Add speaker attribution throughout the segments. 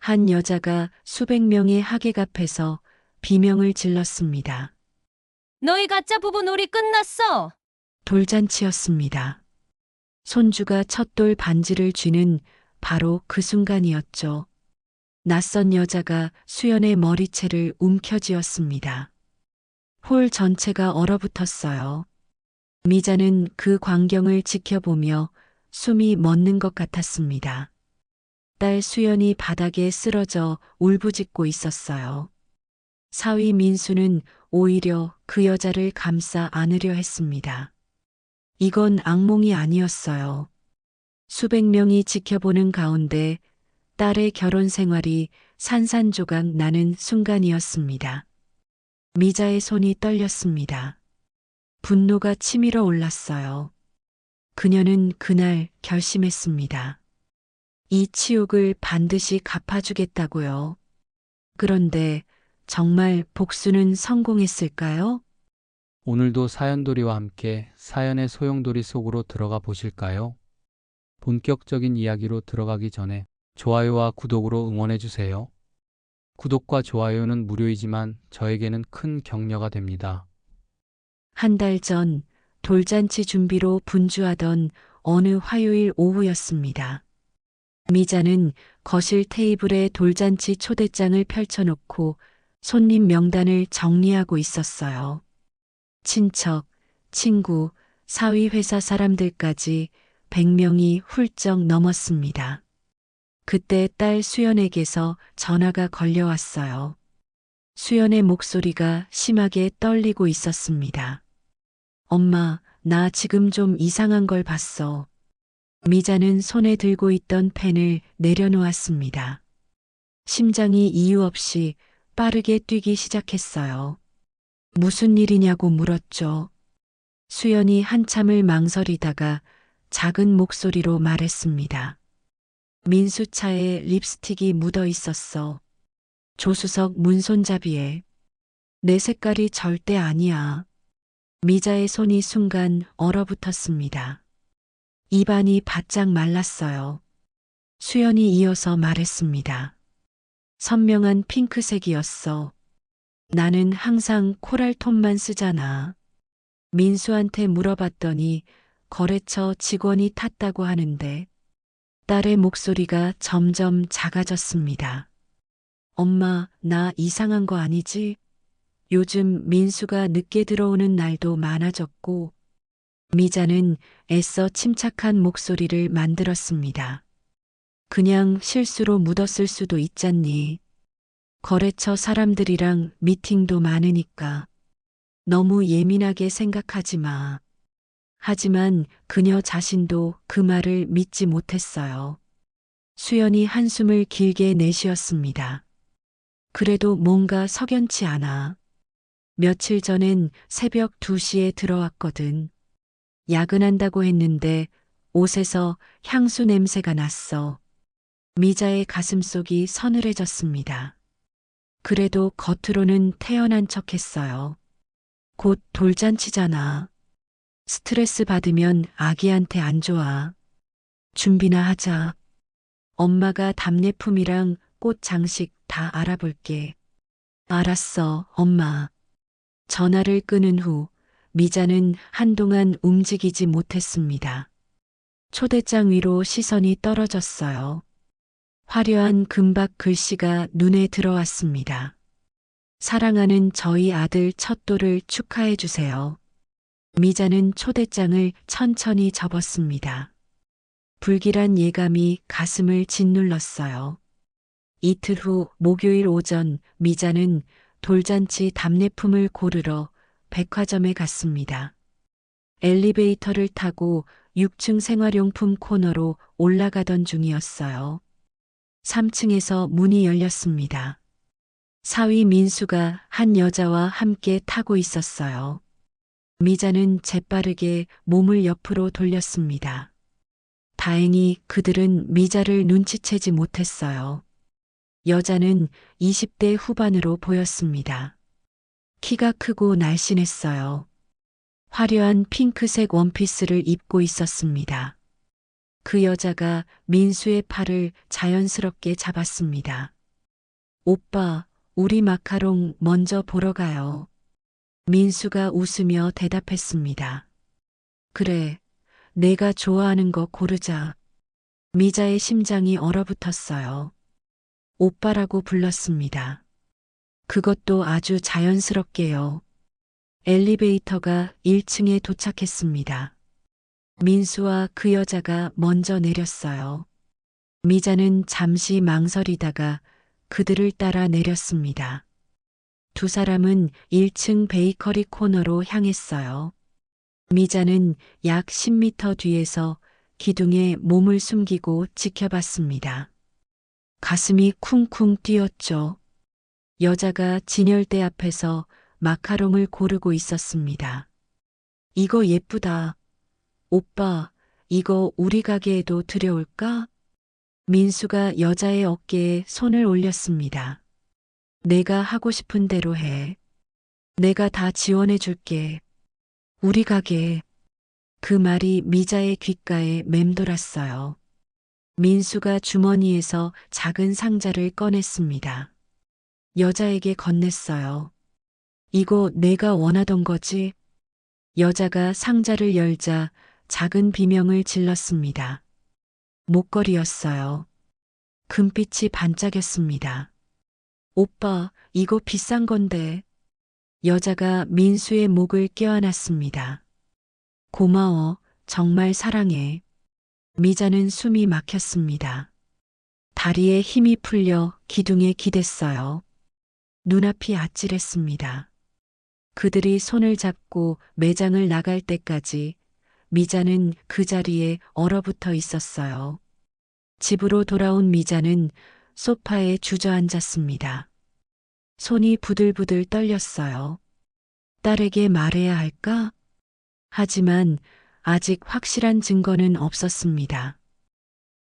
Speaker 1: 한 여자가 수백 명의 하객 앞에서 비명을 질렀습니다.
Speaker 2: 너희 가짜 부부 놀이 끝났어.
Speaker 1: 돌잔치였습니다. 손주가 첫돌 반지를 쥐는 바로 그 순간이었죠. 낯선 여자가 수연의 머리채를 움켜쥐었습니다. 홀 전체가 얼어붙었어요. 미자는 그 광경을 지켜보며 숨이 멎는 것 같았습니다. 딸 수연이 바닥에 쓰러져 울부짖고 있었어요. 사위 민수는 오히려 그 여자를 감싸 안으려 했습니다. 이건 악몽이 아니었어요. 수백 명이 지켜보는 가운데 딸의 결혼 생활이 산산조각 나는 순간이었습니다. 미자의 손이 떨렸습니다. 분노가 치밀어 올랐어요. 그녀는 그날 결심했습니다. 이 치욕을 반드시 갚아주겠다고요. 그런데 정말 복수는 성공했을까요?
Speaker 3: 오늘도 사연돌이와 함께 사연의 소용돌이 속으로 들어가 보실까요? 본격적인 이야기로 들어가기 전에 좋아요와 구독으로 응원해주세요. 구독과 좋아요는 무료이지만 저에게는 큰 격려가 됩니다.
Speaker 1: 한 달 전 돌잔치 준비로 분주하던 어느 화요일 오후였습니다. 미자는 거실 테이블에 돌잔치 초대장을 펼쳐놓고 손님 명단을 정리하고 있었어요. 친척, 친구, 사위 회사 사람들까지 100명이 훌쩍 넘었습니다. 그때 딸 수연에게서 전화가 걸려왔어요. 수연의 목소리가 심하게 떨리고 있었습니다. 엄마, 나 지금 좀 이상한 걸 봤어. 미자는 손에 들고 있던 펜을 내려놓았습니다. 심장이 이유 없이 빠르게 뛰기 시작했어요. 무슨 일이냐고 물었죠. 수연이 한참을 망설이다가 작은 목소리로 말했습니다. 민수차에 립스틱이 묻어 있었어. 조수석 문손잡이에. 내 색깔이 절대 아니야. 미자의 손이 순간 얼어붙었습니다. 입안이 바짝 말랐어요. 수연이 이어서 말했습니다. 선명한 핑크색이었어. 나는 항상 코랄톤만 쓰잖아. 민수한테 물어봤더니 거래처 직원이 탔다고 하는데 딸의 목소리가 점점 작아졌습니다. 엄마, 나 이상한 거 아니지? 요즘 민수가 늦게 들어오는 날도 많아졌고 미자는 애써 침착한 목소리를 만들었습니다. 그냥 실수로 묻었을 수도 있잖니. 거래처 사람들이랑 미팅도 많으니까 너무 예민하게 생각하지 마. 하지만 그녀 자신도 그 말을 믿지 못했어요. 수연이 한숨을 길게 내쉬었습니다. 그래도 뭔가 석연치 않아. 며칠 전엔 새벽 2시에 들어왔거든. 야근한다고 했는데 옷에서 향수 냄새가 났어. 미자의 가슴속이 서늘해졌습니다. 그래도 겉으로는 태연한 척했어요. 곧 돌잔치잖아. 스트레스 받으면 아기한테 안 좋아. 준비나 하자. 엄마가 답례품이랑 꽃 장식 다 알아볼게. 알았어, 엄마. 전화를 끊은 후 미자는 한동안 움직이지 못했습니다. 초대장 위로 시선이 떨어졌어요. 화려한 금박 글씨가 눈에 들어왔습니다. 사랑하는 저희 아들 첫돌을 축하해 주세요. 미자는 초대장을 천천히 접었습니다. 불길한 예감이 가슴을 짓눌렀어요. 이틀 후 목요일 오전 미자는 돌잔치 답례품을 고르러 백화점에 갔습니다. 엘리베이터를 타고 6층 생활용품 코너로 올라가던 중이었어요. 3층에서 문이 열렸습니다. 사위 민수가 한 여자와 함께 타고 있었어요. 미자는 재빠르게 몸을 옆으로 돌렸습니다. 다행히 그들은 미자를 눈치채지 못했어요. 여자는 20대 후반으로 보였습니다. 키가 크고 날씬했어요. 화려한 핑크색 원피스를 입고 있었습니다. 그 여자가 민수의 팔을 자연스럽게 잡았습니다. 오빠, 우리 마카롱 먼저 보러 가요. 민수가 웃으며 대답했습니다. 그래, 내가 좋아하는 거 고르자. 미자의 심장이 얼어붙었어요. 오빠라고 불렀습니다. 그것도 아주 자연스럽게요. 엘리베이터가 1층에 도착했습니다. 민수와 그 여자가 먼저 내렸어요. 미자는 잠시 망설이다가 그들을 따라 내렸습니다. 두 사람은 1층 베이커리 코너로 향했어요. 미자는 약 10m 뒤에서 기둥에 몸을 숨기고 지켜봤습니다. 가슴이 쿵쿵 뛰었죠. 여자가 진열대 앞에서 마카롱을 고르고 있었습니다. 이거 예쁘다. 오빠, 이거 우리 가게에도 들여올까? 민수가 여자의 어깨에 손을 올렸습니다. 내가 하고 싶은 대로 해. 내가 다 지원해 줄게. 우리 가게. 그 말이 미자의 귓가에 맴돌았어요. 민수가 주머니에서 작은 상자를 꺼냈습니다. 여자에게 건넸어요. 이거 내가 원하던 거지? 여자가 상자를 열자 작은 비명을 질렀습니다. 목걸이였어요. 금빛이 반짝였습니다. 오빠, 이거 비싼 건데. 여자가 민수의 목을 껴안았습니다. 고마워, 정말 사랑해. 미자는 숨이 막혔습니다. 다리에 힘이 풀려 기둥에 기댔어요. 눈앞이 아찔했습니다. 그들이 손을 잡고 매장을 나갈 때까지 미자는 그 자리에 얼어붙어 있었어요. 집으로 돌아온 미자는 소파에 주저앉았습니다. 손이 부들부들 떨렸어요. 딸에게 말해야 할까? 하지만 아직 확실한 증거는 없었습니다.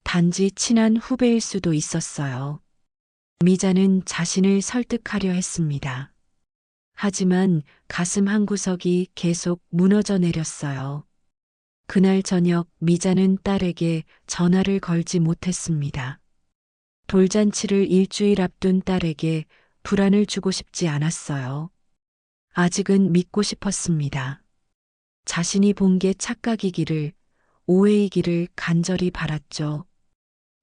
Speaker 1: 단지 친한 후배일 수도 있었어요. 미자는 자신을 설득하려 했습니다. 하지만 가슴 한구석이 계속 무너져 내렸어요. 그날 저녁 미자는 딸에게 전화를 걸지 못했습니다. 돌잔치를 일주일 앞둔 딸에게 불안을 주고 싶지 않았어요. 아직은 믿고 싶었습니다. 자신이 본 게 착각이기를, 오해이기를 간절히 바랐죠.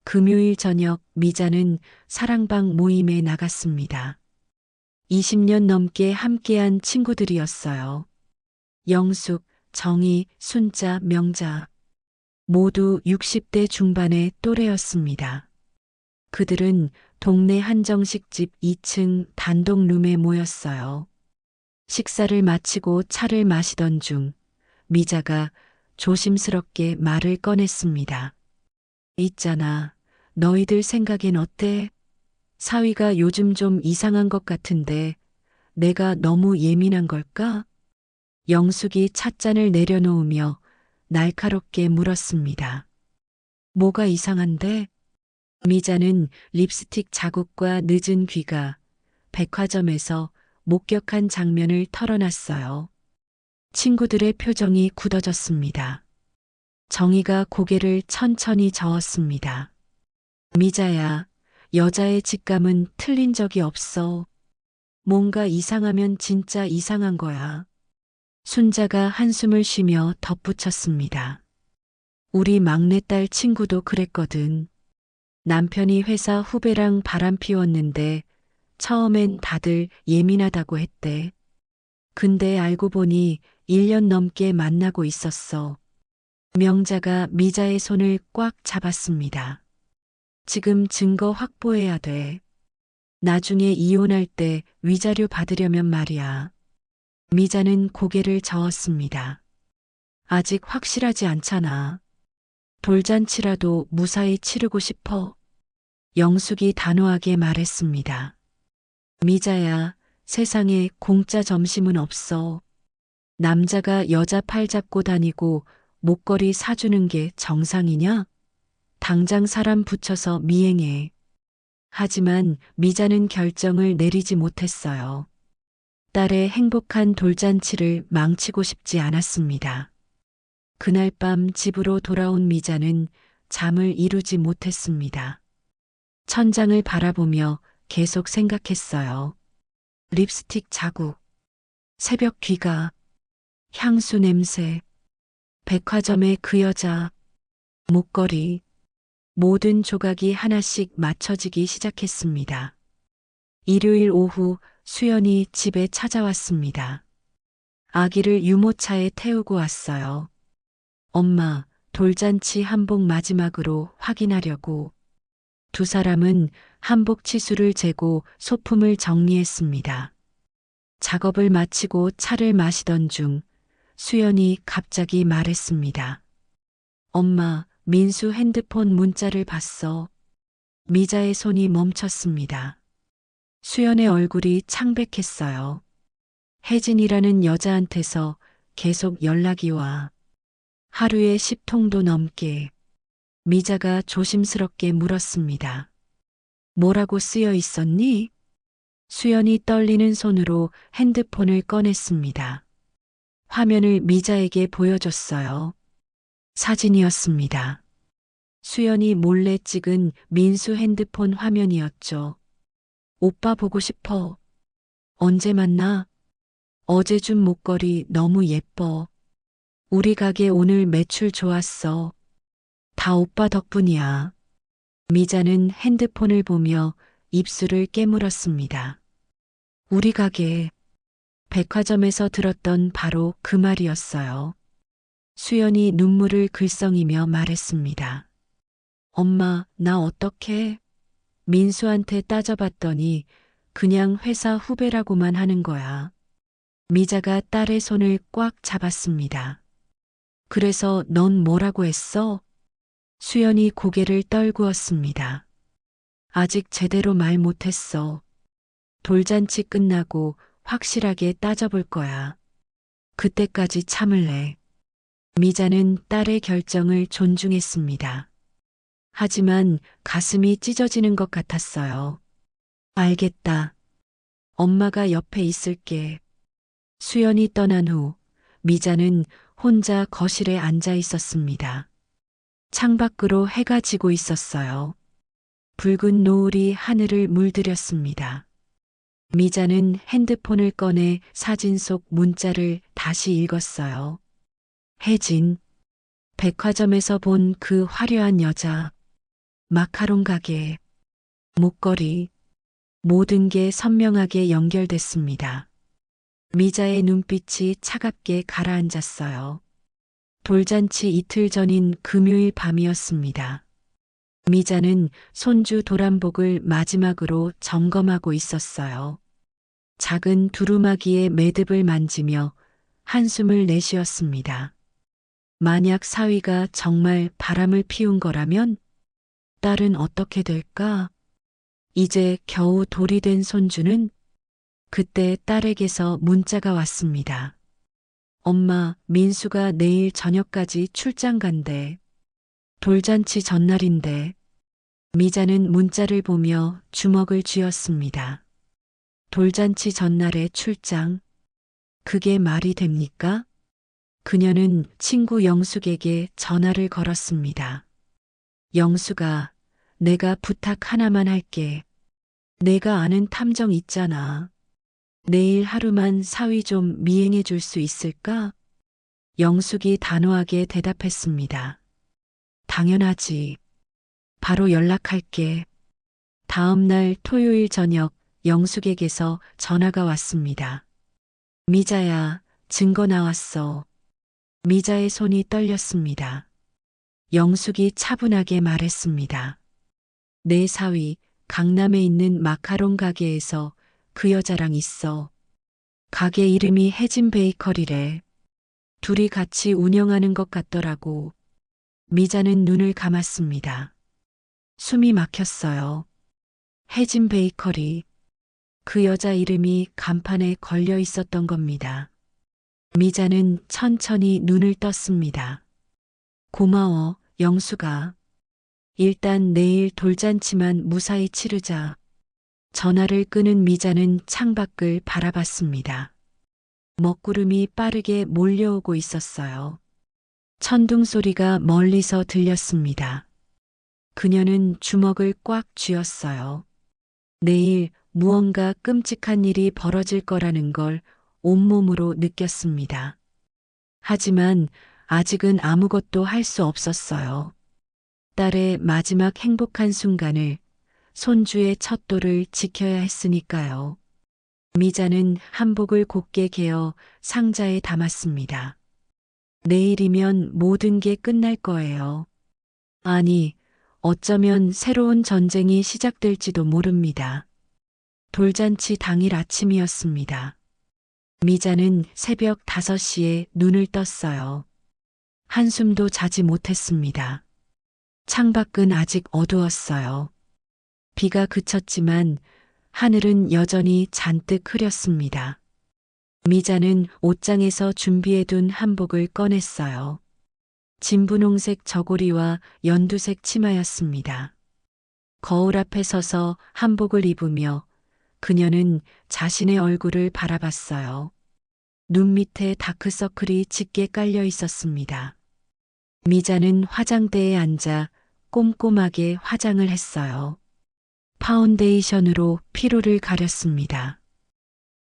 Speaker 1: 금요일 저녁 미자는 사랑방 모임에 나갔습니다. 20년 넘게 함께한 친구들이었어요. 영숙, 정희, 순자, 명자. 모두 60대 중반의 또래였습니다. 그들은 동네 한정식집 2층 단독 룸에 모였어요. 식사를 마치고 차를 마시던 중 미자가 조심스럽게 말을 꺼냈습니다. 있잖아, 너희들 생각엔 어때? 사위가 요즘 좀 이상한 것 같은데 내가 너무 예민한 걸까? 영숙이 찻잔을 내려놓으며 날카롭게 물었습니다. 뭐가 이상한데? 미자는 립스틱 자국과 늦은 귀가 백화점에서 목격한 장면을 털어놨어요. 친구들의 표정이 굳어졌습니다. 정희가 고개를 천천히 저었습니다. 미자야, 여자의 직감은 틀린 적이 없어. 뭔가 이상하면 진짜 이상한 거야. 순자가 한숨을 쉬며 덧붙였습니다. 우리 막내딸 친구도 그랬거든. 남편이 회사 후배랑 바람 피웠는데 처음엔 다들 예민하다고 했대. 근데 알고 보니 1년 넘게 만나고 있었어. 명자가 미자의 손을 꽉 잡았습니다. 지금 증거 확보해야 돼. 나중에 이혼할 때 위자료 받으려면 말이야. 미자는 고개를 저었습니다. 아직 확실하지 않잖아. 돌잔치라도 무사히 치르고 싶어. 영숙이 단호하게 말했습니다. 미자야, 세상에 공짜 점심은 없어. 남자가 여자 팔 잡고 다니고 목걸이 사주는 게 정상이냐? 당장 사람 붙여서 미행해. 하지만 미자는 결정을 내리지 못했어요. 딸의 행복한 돌잔치를 망치고 싶지 않았습니다. 그날 밤 집으로 돌아온 미자는 잠을 이루지 못했습니다. 천장을 바라보며 계속 생각했어요. 립스틱 자국, 새벽 귀가, 향수 냄새, 백화점의 그 여자, 목걸이, 모든 조각이 하나씩 맞춰지기 시작했습니다. 일요일 오후 수연이 집에 찾아왔습니다. 아기를 유모차에 태우고 왔어요. 엄마, 돌잔치 한복 마지막으로 확인하려고. 두 사람은 한복 치수를 재고 소품을 정리했습니다. 작업을 마치고 차를 마시던 중 수연이 갑자기 말했습니다. 엄마, 민수 핸드폰 문자를 봤어. 미자의 손이 멈췄습니다. 수연의 얼굴이 창백했어요. 혜진이라는 여자한테서 계속 연락이 와. 하루에 10통도 넘게. 미자가 조심스럽게 물었습니다. 뭐라고 쓰여 있었니? 수연이 떨리는 손으로 핸드폰을 꺼냈습니다. 화면을 미자에게 보여줬어요. 사진이었습니다. 수연이 몰래 찍은 민수 핸드폰 화면이었죠. 오빠 보고 싶어. 언제 만나? 어제 준 목걸이 너무 예뻐. 우리 가게 오늘 매출 좋았어. 다 오빠 덕분이야. 미자는 핸드폰을 보며 입술을 깨물었습니다. 우리 가게. 백화점에서 들었던 바로 그 말이었어요. 수연이 눈물을 글썽이며 말했습니다. 엄마, 나 어떡해? 민수한테 따져봤더니 그냥 회사 후배라고만 하는 거야. 미자가 딸의 손을 꽉 잡았습니다. 그래서 넌 뭐라고 했어? 수연이 고개를 떨구었습니다. 아직 제대로 말 못했어. 돌잔치 끝나고 확실하게 따져볼 거야. 그때까지 참을래. 미자는 딸의 결정을 존중했습니다. 하지만 가슴이 찢어지는 것 같았어요. 알겠다. 엄마가 옆에 있을게. 수연이 떠난 후 미자는 혼자 거실에 앉아 있었습니다. 창밖으로 해가 지고 있었어요. 붉은 노을이 하늘을 물들였습니다. 미자는 핸드폰을 꺼내 사진 속 문자를 다시 읽었어요. 혜진, 백화점에서 본 그 화려한 여자, 마카롱 가게, 목걸이, 모든 게 선명하게 연결됐습니다. 미자의 눈빛이 차갑게 가라앉았어요. 돌잔치 이틀 전인 금요일 밤이었습니다. 미자는 손주 도란복을 마지막으로 점검하고 있었어요. 작은 두루마기의 매듭을 만지며 한숨을 내쉬었습니다. 만약 사위가 정말 바람을 피운 거라면 딸은 어떻게 될까? 이제 겨우 돌이 된 손주는 그때 딸에게서 문자가 왔습니다. 엄마, 민수가 내일 저녁까지 출장 간대. 돌잔치 전날인데. 미자는 문자를 보며 주먹을 쥐었습니다. 돌잔치 전날에 출장. 그게 말이 됩니까? 그녀는 친구 영숙에게 전화를 걸었습니다. 영숙아, 내가 부탁 하나만 할게. 내가 아는 탐정 있잖아. 내일 하루만 사위 좀 미행해 줄 수 있을까? 영숙이 단호하게 대답했습니다. 당연하지. 바로 연락할게. 다음 날 토요일 저녁 영숙에게서 전화가 왔습니다. 미자야, 증거 나왔어. 미자의 손이 떨렸습니다. 영숙이 차분하게 말했습니다. 내 사위, 강남에 있는 마카롱 가게에서 그 여자랑 있어. 가게 이름이 혜진 베이커리래. 둘이 같이 운영하는 것 같더라고. 미자는 눈을 감았습니다. 숨이 막혔어요. 혜진 베이커리. 그 여자 이름이 간판에 걸려 있었던 겁니다. 미자는 천천히 눈을 떴습니다. 고마워, 영숙아. 일단 내일 돌잔치만 무사히 치르자. 전화를 끄는 미자는 창밖을 바라봤습니다. 먹구름이 빠르게 몰려오고 있었어요. 천둥 소리가 멀리서 들렸습니다. 그녀는 주먹을 꽉 쥐었어요. 내일 무언가 끔찍한 일이 벌어질 거라는 걸 온몸으로 느꼈습니다. 하지만 아직은 아무것도 할 수 없었어요. 딸의 마지막 행복한 순간을, 손주의 첫돌을 지켜야 했으니까요. 미자는 한복을 곱게 개어 상자에 담았습니다. 내일이면 모든 게 끝날 거예요. 아니, 어쩌면 새로운 전쟁이 시작될지도 모릅니다. 돌잔치 당일 아침이었습니다. 미자는 새벽 5시에 눈을 떴어요. 한숨도 자지 못했습니다. 창밖은 아직 어두웠어요. 비가 그쳤지만 하늘은 여전히 잔뜩 흐렸습니다. 미자는 옷장에서 준비해둔 한복을 꺼냈어요. 진분홍색 저고리와 연두색 치마였습니다. 거울 앞에 서서 한복을 입으며 그녀는 자신의 얼굴을 바라봤어요. 눈 밑에 다크서클이 짙게 깔려 있었습니다. 미자는 화장대에 앉아 꼼꼼하게 화장을 했어요. 파운데이션으로 피로를 가렸습니다.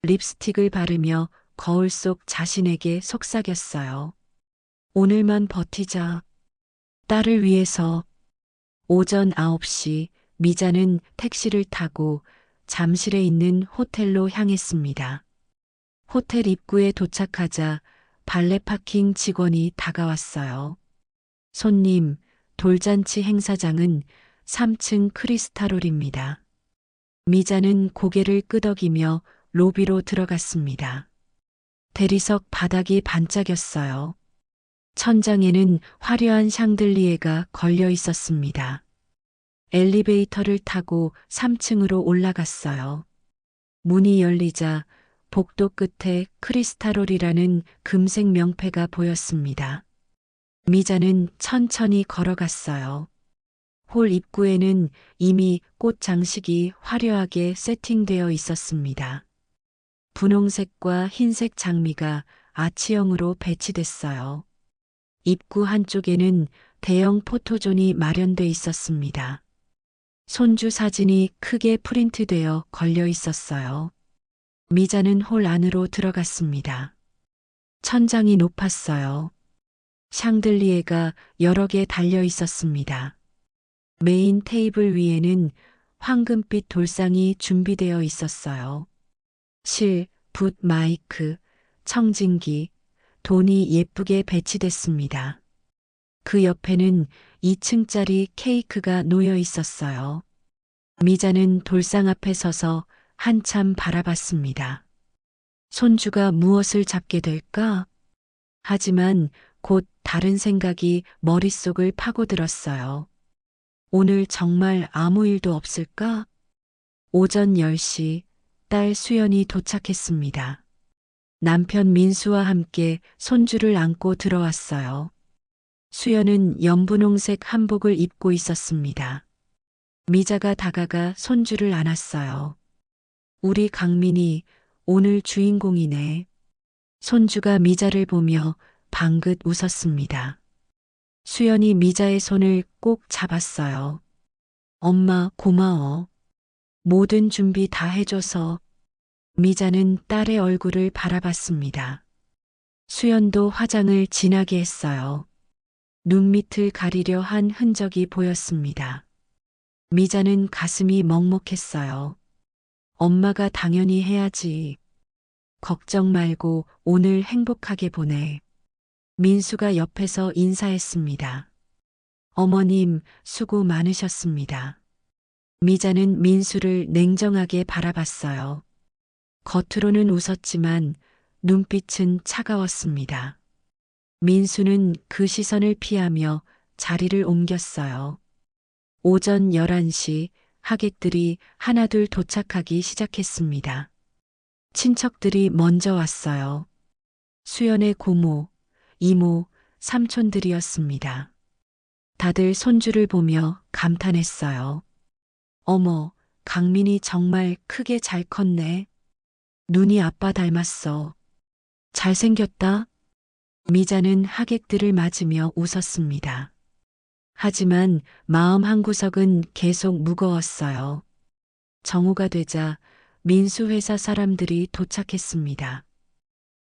Speaker 1: 립스틱을 바르며 거울 속 자신에게 속삭였어요. 오늘만 버티자. 딸을 위해서. 오전 9시 미자는 택시를 타고 잠실에 있는 호텔로 향했습니다. 호텔 입구에 도착하자 발레 파킹 직원이 다가왔어요. 손님, 돌잔치 행사장은 3층 크리스탈홀입니다. 미자는 고개를 끄덕이며 로비로 들어갔습니다. 대리석 바닥이 반짝였어요. 천장에는 화려한 샹들리에가 걸려 있었습니다. 엘리베이터를 타고 3층으로 올라갔어요. 문이 열리자 복도 끝에 크리스탈홀이라는 금색 명패가 보였습니다. 미자는 천천히 걸어갔어요. 홀 입구에는 이미 꽃 장식이 화려하게 세팅되어 있었습니다. 분홍색과 흰색 장미가 아치형으로 배치됐어요. 입구 한쪽에는 대형 포토존이 마련돼 있었습니다. 손주 사진이 크게 프린트되어 걸려 있었어요. 미자는 홀 안으로 들어갔습니다. 천장이 높았어요. 샹들리에가 여러 개 달려 있었습니다. 메인 테이블 위에는 황금빛 돌상이 준비되어 있었어요. 실, 붓, 마이크, 청진기, 돈이 예쁘게 배치됐습니다. 그 옆에는 2층짜리 케이크가 놓여 있었어요. 미자는 돌상 앞에 서서 한참 바라봤습니다. 손주가 무엇을 잡게 될까? 하지만 곧 다른 생각이 머릿속을 파고들었어요. 오늘 정말 아무 일도 없을까? 오전 10시 딸 수연이 도착했습니다. 남편 민수와 함께 손주를 안고 들어왔어요. 수연은 연분홍색 한복을 입고 있었습니다. 미자가 다가가 손주를 안았어요. 우리 강민이 오늘 주인공이네. 손주가 미자를 보며 방긋 웃었습니다. 수연이 미자의 손을 꼭 잡았어요. 엄마 고마워. 모든 준비 다 해줘서. 미자는 딸의 얼굴을 바라봤습니다. 수연도 화장을 진하게 했어요. 눈밑을 가리려 한 흔적이 보였습니다. 미자는 가슴이 먹먹했어요. 엄마가 당연히 해야지. 걱정 말고 오늘 행복하게 보내. 민수가 옆에서 인사했습니다. 어머님, 수고 많으셨습니다. 미자는 민수를 냉정하게 바라봤어요. 겉으로는 웃었지만 눈빛은 차가웠습니다. 민수는 그 시선을 피하며 자리를 옮겼어요. 오전 11시 하객들이 하나둘 도착하기 시작했습니다. 친척들이 먼저 왔어요. 수연의 고모, 이모, 삼촌들이었습니다. 다들 손주를 보며 감탄했어요. 어머, 강민이 정말 크게 잘 컸네. 눈이 아빠 닮았어. 잘생겼다. 미자는 하객들을 맞으며 웃었습니다. 하지만 마음 한구석은 계속 무거웠어요. 정오가 되자 민수 회사 사람들이 도착했습니다.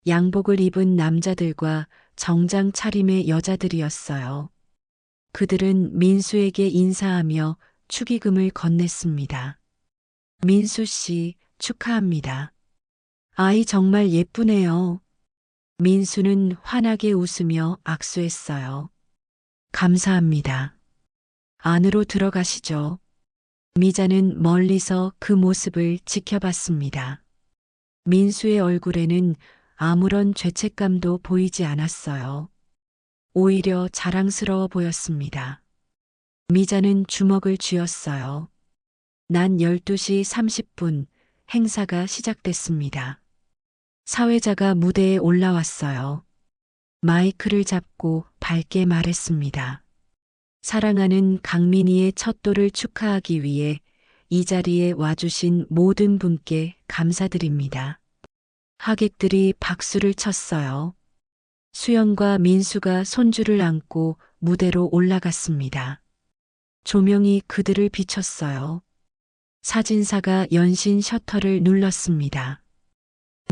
Speaker 1: 양복을 입은 남자들과 정장 차림의 여자들이었어요. 그들은 민수에게 인사하며 축의금을 건넸습니다. 민수 씨, 축하합니다. 아이 정말 예쁘네요. 민수는 환하게 웃으며 악수했어요. 감사합니다. 안으로 들어가시죠. 미자는 멀리서 그 모습을 지켜봤습니다. 민수의 얼굴에는 아무런 죄책감도 보이지 않았어요. 오히려 자랑스러워 보였습니다. 미자는 주먹을 쥐었어요. 난 12시 30분 행사가 시작됐습니다. 사회자가 무대에 올라왔어요. 마이크를 잡고 밝게 말했습니다. 사랑하는 강민이의 첫 돌을 축하하기 위해 이 자리에 와주신 모든 분께 감사드립니다. 하객들이 박수를 쳤어요. 수연과 민수가 손주를 안고 무대로 올라갔습니다. 조명이 그들을 비췄어요. 사진사가 연신 셔터를 눌렀습니다.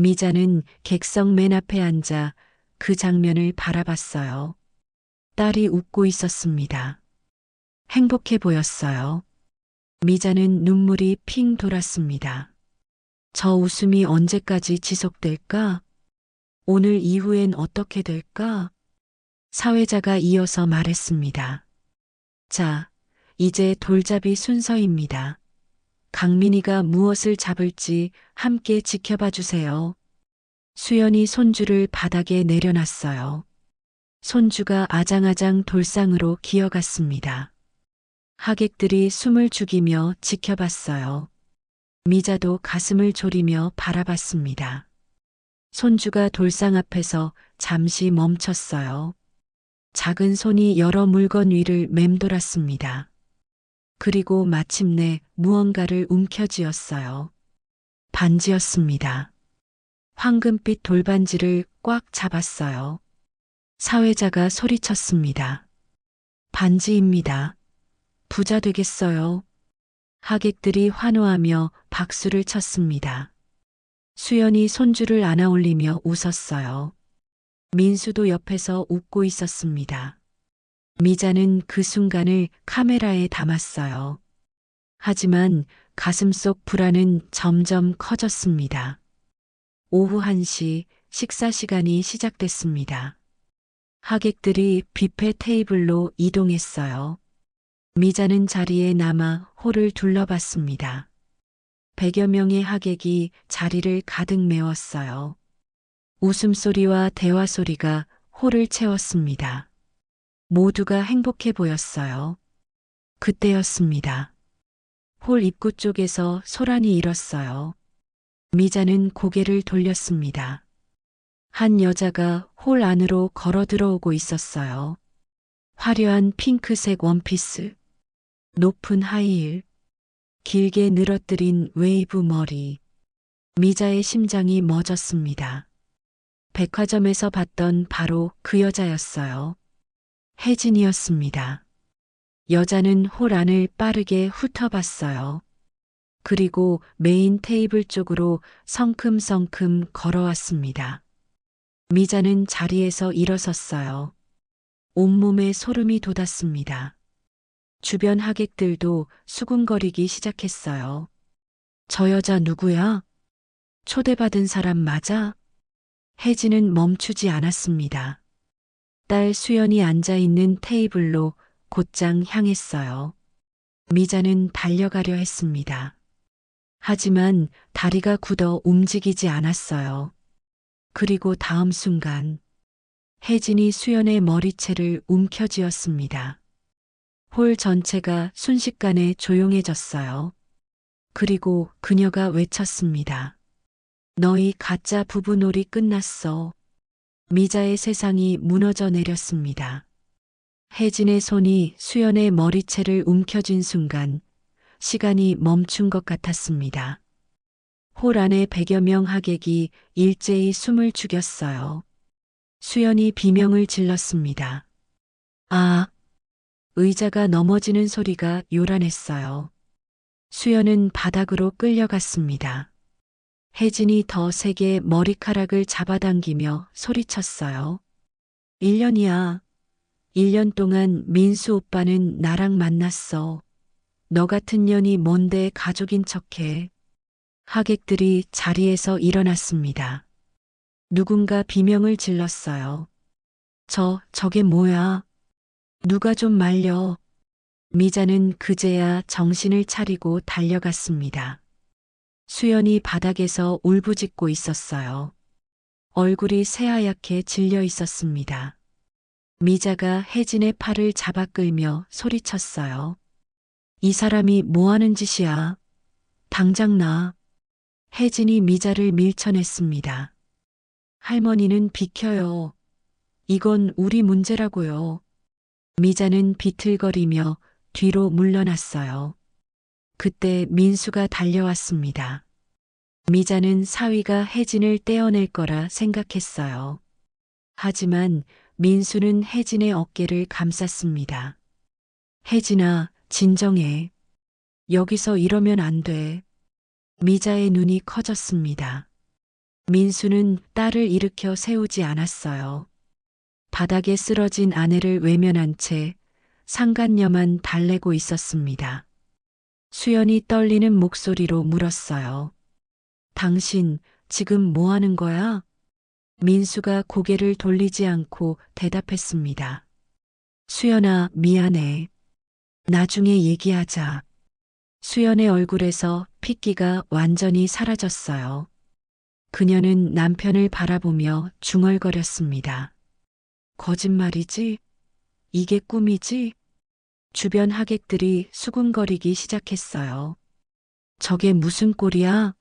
Speaker 1: 미자는 객석 맨 앞에 앉아 그 장면을 바라봤어요. 딸이 웃고 있었습니다. 행복해 보였어요. 미자는 눈물이 핑 돌았습니다. 저 웃음이 언제까지 지속될까? 오늘 이후엔 어떻게 될까? 사회자가 이어서 말했습니다. 자, 이제 돌잡이 순서입니다. 강민이가 무엇을 잡을지 함께 지켜봐 주세요. 수연이 손주를 바닥에 내려놨어요. 손주가 아장아장 돌상으로 기어갔습니다. 하객들이 숨을 죽이며 지켜봤어요. 미자도 가슴을 졸이며 바라봤습니다. 손주가 돌상 앞에서 잠시 멈췄어요. 작은 손이 여러 물건 위를 맴돌았습니다. 그리고 마침내 무언가를 움켜쥐었어요. 반지였습니다. 황금빛 돌반지를 꽉 잡았어요. 사회자가 소리쳤습니다. 반지입니다. 부자 되겠어요. 하객들이 환호하며 박수를 쳤습니다. 수연이 손주를 안아 올리며 웃었어요. 민수도 옆에서 웃고 있었습니다. 미자는 그 순간을 카메라에 담았어요. 하지만 가슴속 불안은 점점 커졌습니다. 오후 1시 식사 시간이 시작됐습니다. 하객들이 뷔페 테이블로 이동했어요. 미자는 자리에 남아 홀을 둘러봤습니다. 100여 명의 하객이 자리를 가득 메웠어요. 웃음소리와 대화 소리가 홀을 채웠습니다. 모두가 행복해 보였어요. 그때였습니다. 홀 입구 쪽에서 소란이 일었어요. 미자는 고개를 돌렸습니다. 한 여자가 홀 안으로 걸어 들어오고 있었어요. 화려한 핑크색 원피스, 높은 하이힐, 길게 늘어뜨린 웨이브 머리. 미자의 심장이 멎었습니다. 백화점에서 봤던 바로 그 여자였어요. 혜진이었습니다. 여자는 홀 안을 빠르게 훑어봤어요. 그리고 메인 테이블 쪽으로 성큼성큼 걸어왔습니다. 미자는 자리에서 일어섰어요. 온몸에 소름이 돋았습니다. 주변 하객들도 수군거리기 시작했어요. 저 여자 누구야? 초대받은 사람 맞아? 혜진은 멈추지 않았습니다. 딸 수연이 앉아있는 테이블로 곧장 향했어요. 미자는 달려가려 했습니다. 하지만 다리가 굳어 움직이지 않았어요. 그리고 다음 순간 혜진이 수연의 머리채를 움켜쥐었습니다. 홀 전체가 순식간에 조용해졌어요. 그리고 그녀가 외쳤습니다. 너희 가짜 부부놀이 끝났어. 미자의 세상이 무너져 내렸습니다. 혜진의 손이 수연의 머리채를 움켜쥔 순간 시간이 멈춘 것 같았습니다. 홀 안에 100여 명 하객이 일제히 숨을 죽였어요. 수연이 비명을 질렀습니다. 아! 의자가 넘어지는 소리가 요란했어요. 수연은 바닥으로 끌려갔습니다. 혜진이 더 세게 머리카락을 잡아당기며 소리쳤어요. 1년이야. 1년 동안 민수 오빠는 나랑 만났어. 너 같은 년이 뭔데 가족인 척해. 하객들이 자리에서 일어났습니다. 누군가 비명을 질렀어요. 저게 뭐야? 누가 좀 말려. 미자는 그제야 정신을 차리고 달려갔습니다. 수연이 바닥에서 울부짖고 있었어요. 얼굴이 새하얗게 질려 있었습니다. 미자가 혜진의 팔을 잡아 끌며 소리쳤어요. 이 사람이 뭐 하는 짓이야? 당장 나. 혜진이 미자를 밀쳐냈습니다. 할머니는 비켜요. 이건 우리 문제라고요. 미자는 비틀거리며 뒤로 물러났어요. 그때 민수가 달려왔습니다. 미자는 사위가 혜진을 떼어낼 거라 생각했어요. 하지만 민수는 혜진의 어깨를 감쌌습니다. 혜진아, 진정해. 여기서 이러면 안 돼. 미자의 눈이 커졌습니다. 민수는 딸을 일으켜 세우지 않았어요. 바닥에 쓰러진 아내를 외면한 채 상간녀만 달래고 있었습니다. 수연이 떨리는 목소리로 물었어요. 당신 지금 뭐 하는 거야? 민수가 고개를 돌리지 않고 대답했습니다. 수연아, 미안해. 나중에 얘기하자. 수연의 얼굴에서 핏기가 완전히 사라졌어요. 그녀는 남편을 바라보며 중얼거렸습니다. 거짓말이지? 이게 꿈이지? 주변 하객들이 수군거리기 시작했어요. 저게 무슨 꼴이야?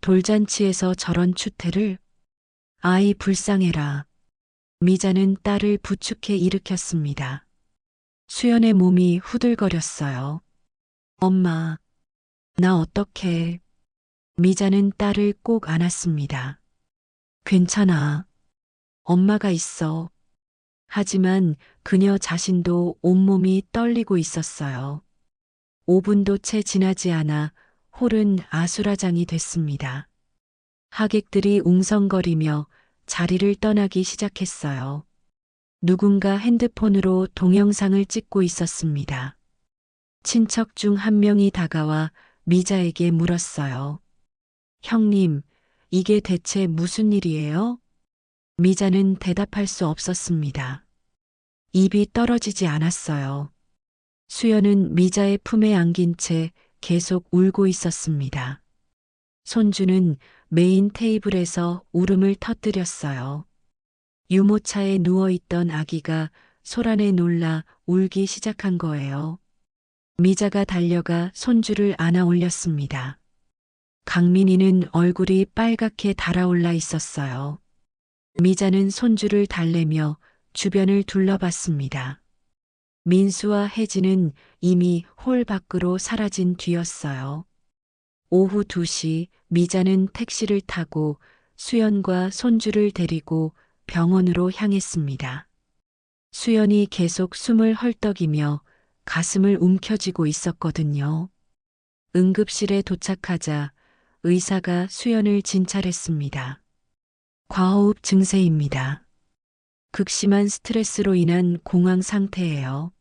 Speaker 1: 돌잔치에서 저런 추태를? 아이 불쌍해라. 미자는 딸을 부축해 일으켰습니다. 수연의 몸이 후들거렸어요. 엄마, 나 어떡해. 미자는 딸을 꼭 안았습니다. 괜찮아. 엄마가 있어. 하지만 그녀 자신도 온몸이 떨리고 있었어요. 5분도 채 지나지 않아 홀은 아수라장이 됐습니다. 하객들이 웅성거리며 자리를 떠나기 시작했어요. 누군가 핸드폰으로 동영상을 찍고 있었습니다. 친척 중 한 명이 다가와 미자에게 물었어요. 형님, 이게 대체 무슨 일이에요? 미자는 대답할 수 없었습니다. 입이 떨어지지 않았어요. 수연은 미자의 품에 안긴 채 계속 울고 있었습니다. 손주는 메인 테이블에서 울음을 터뜨렸어요. 유모차에 누워있던 아기가 소란에 놀라 울기 시작한 거예요. 미자가 달려가 손주를 안아 올렸습니다. 강민이는 얼굴이 빨갛게 달아올라 있었어요. 미자는 손주를 달래며 주변을 둘러봤습니다. 민수와 혜진은 이미 홀 밖으로 사라진 뒤였어요. 오후 2시 미자는 택시를 타고 수연과 손주를 데리고 병원으로 향했습니다. 수연이 계속 숨을 헐떡이며 가슴을 움켜쥐고 있었거든요. 응급실에 도착하자 의사가 수연을 진찰했습니다. 과호흡 증세입니다. 극심한 스트레스로 인한 공황 상태예요.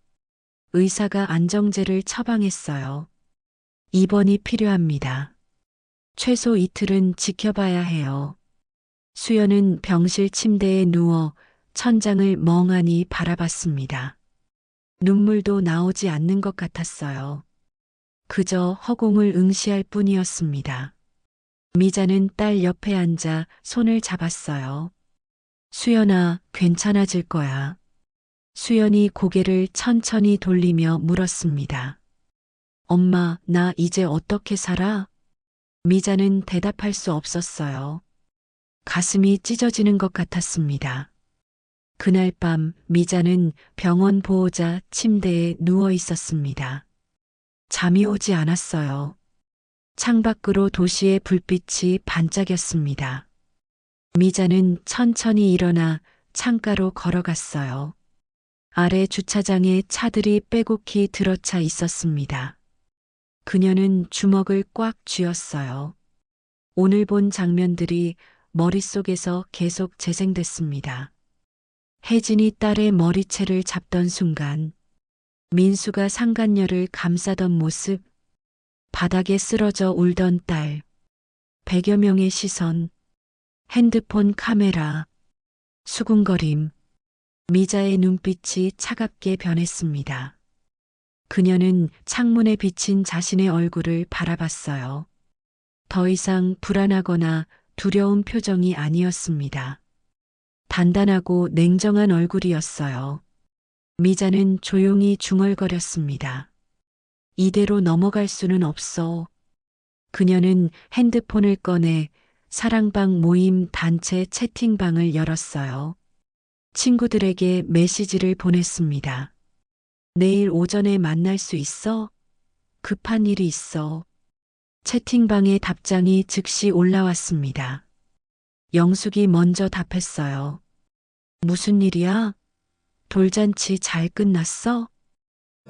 Speaker 1: 의사가 안정제를 처방했어요. 입원이 필요합니다. 최소 이틀은 지켜봐야 해요. 수연은 병실 침대에 누워 천장을 멍하니 바라봤습니다. 눈물도 나오지 않는 것 같았어요. 그저 허공을 응시할 뿐이었습니다. 미자는 딸 옆에 앉아 손을 잡았어요. 수연아, 괜찮아질 거야. 수연이 고개를 천천히 돌리며 물었습니다. 엄마, 나 이제 어떻게 살아? 미자는 대답할 수 없었어요. 가슴이 찢어지는 것 같았습니다. 그날 밤 미자는 병원 보호자 침대에 누워 있었습니다. 잠이 오지 않았어요. 창밖으로 도시의 불빛이 반짝였습니다. 미자는 천천히 일어나 창가로 걸어갔어요. 아래 주차장에 차들이 빼곡히 들어차 있었습니다. 그녀는 주먹을 꽉 쥐었어요. 오늘 본 장면들이 머릿속에서 계속 재생됐습니다. 혜진이 딸의 머리채를 잡던 순간, 민수가 상간녀를 감싸던 모습, 바닥에 쓰러져 울던 딸, 100여 명의 시선, 핸드폰 카메라, 수군거림, 미자의 눈빛이 차갑게 변했습니다. 그녀는 창문에 비친 자신의 얼굴을 바라봤어요. 더 이상 불안하거나 두려운 표정이 아니었습니다. 단단하고 냉정한 얼굴이었어요. 미자는 조용히 중얼거렸습니다. 이대로 넘어갈 수는 없어. 그녀는 핸드폰을 꺼내 사랑방 모임 단체 채팅방을 열었어요. 친구들에게 메시지를 보냈습니다. 내일 오전에 만날 수 있어? 급한 일이 있어. 채팅방에 답장이 즉시 올라왔습니다. 영숙이 먼저 답했어요. 무슨 일이야? 돌잔치 잘 끝났어?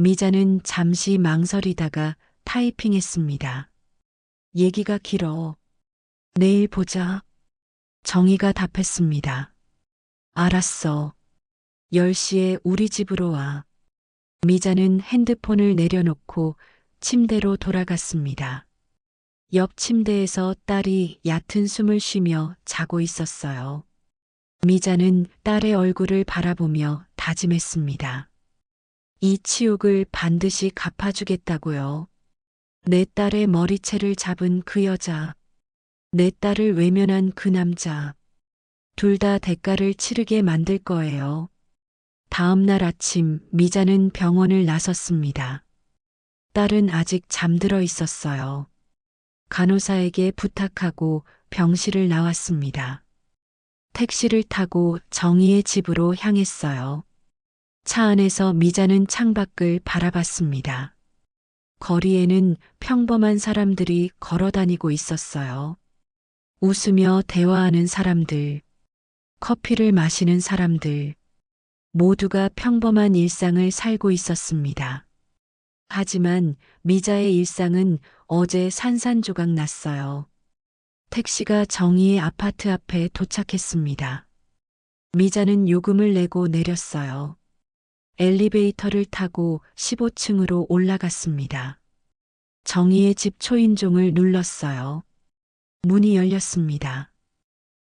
Speaker 1: 미자는 잠시 망설이다가 타이핑했습니다. 얘기가 길어. 내일 보자. 정희가 답했습니다. 알았어. 10시에 우리 집으로 와. 미자는 핸드폰을 내려놓고 침대로 돌아갔습니다. 옆 침대에서 딸이 얕은 숨을 쉬며 자고 있었어요. 미자는 딸의 얼굴을 바라보며 다짐했습니다. 이 치욕을 반드시 갚아주겠다고요. 내 딸의 머리채를 잡은 그 여자, 내 딸을 외면한 그 남자, 둘 다 대가를 치르게 만들 거예요. 다음 날 아침 미자는 병원을 나섰습니다. 딸은 아직 잠들어 있었어요. 간호사에게 부탁하고 병실을 나왔습니다. 택시를 타고 정희의 집으로 향했어요. 차 안에서 미자는 창밖을 바라봤습니다. 거리에는 평범한 사람들이 걸어 다니고 있었어요. 웃으며 대화하는 사람들, 커피를 마시는 사람들, 모두가 평범한 일상을 살고 있었습니다. 하지만 미자의 일상은 어제 산산조각 났어요. 택시가 정희의 아파트 앞에 도착했습니다. 미자는 요금을 내고 내렸어요. 엘리베이터를 타고 15층으로 올라갔습니다. 정희의 집 초인종을 눌렀어요. 문이 열렸습니다.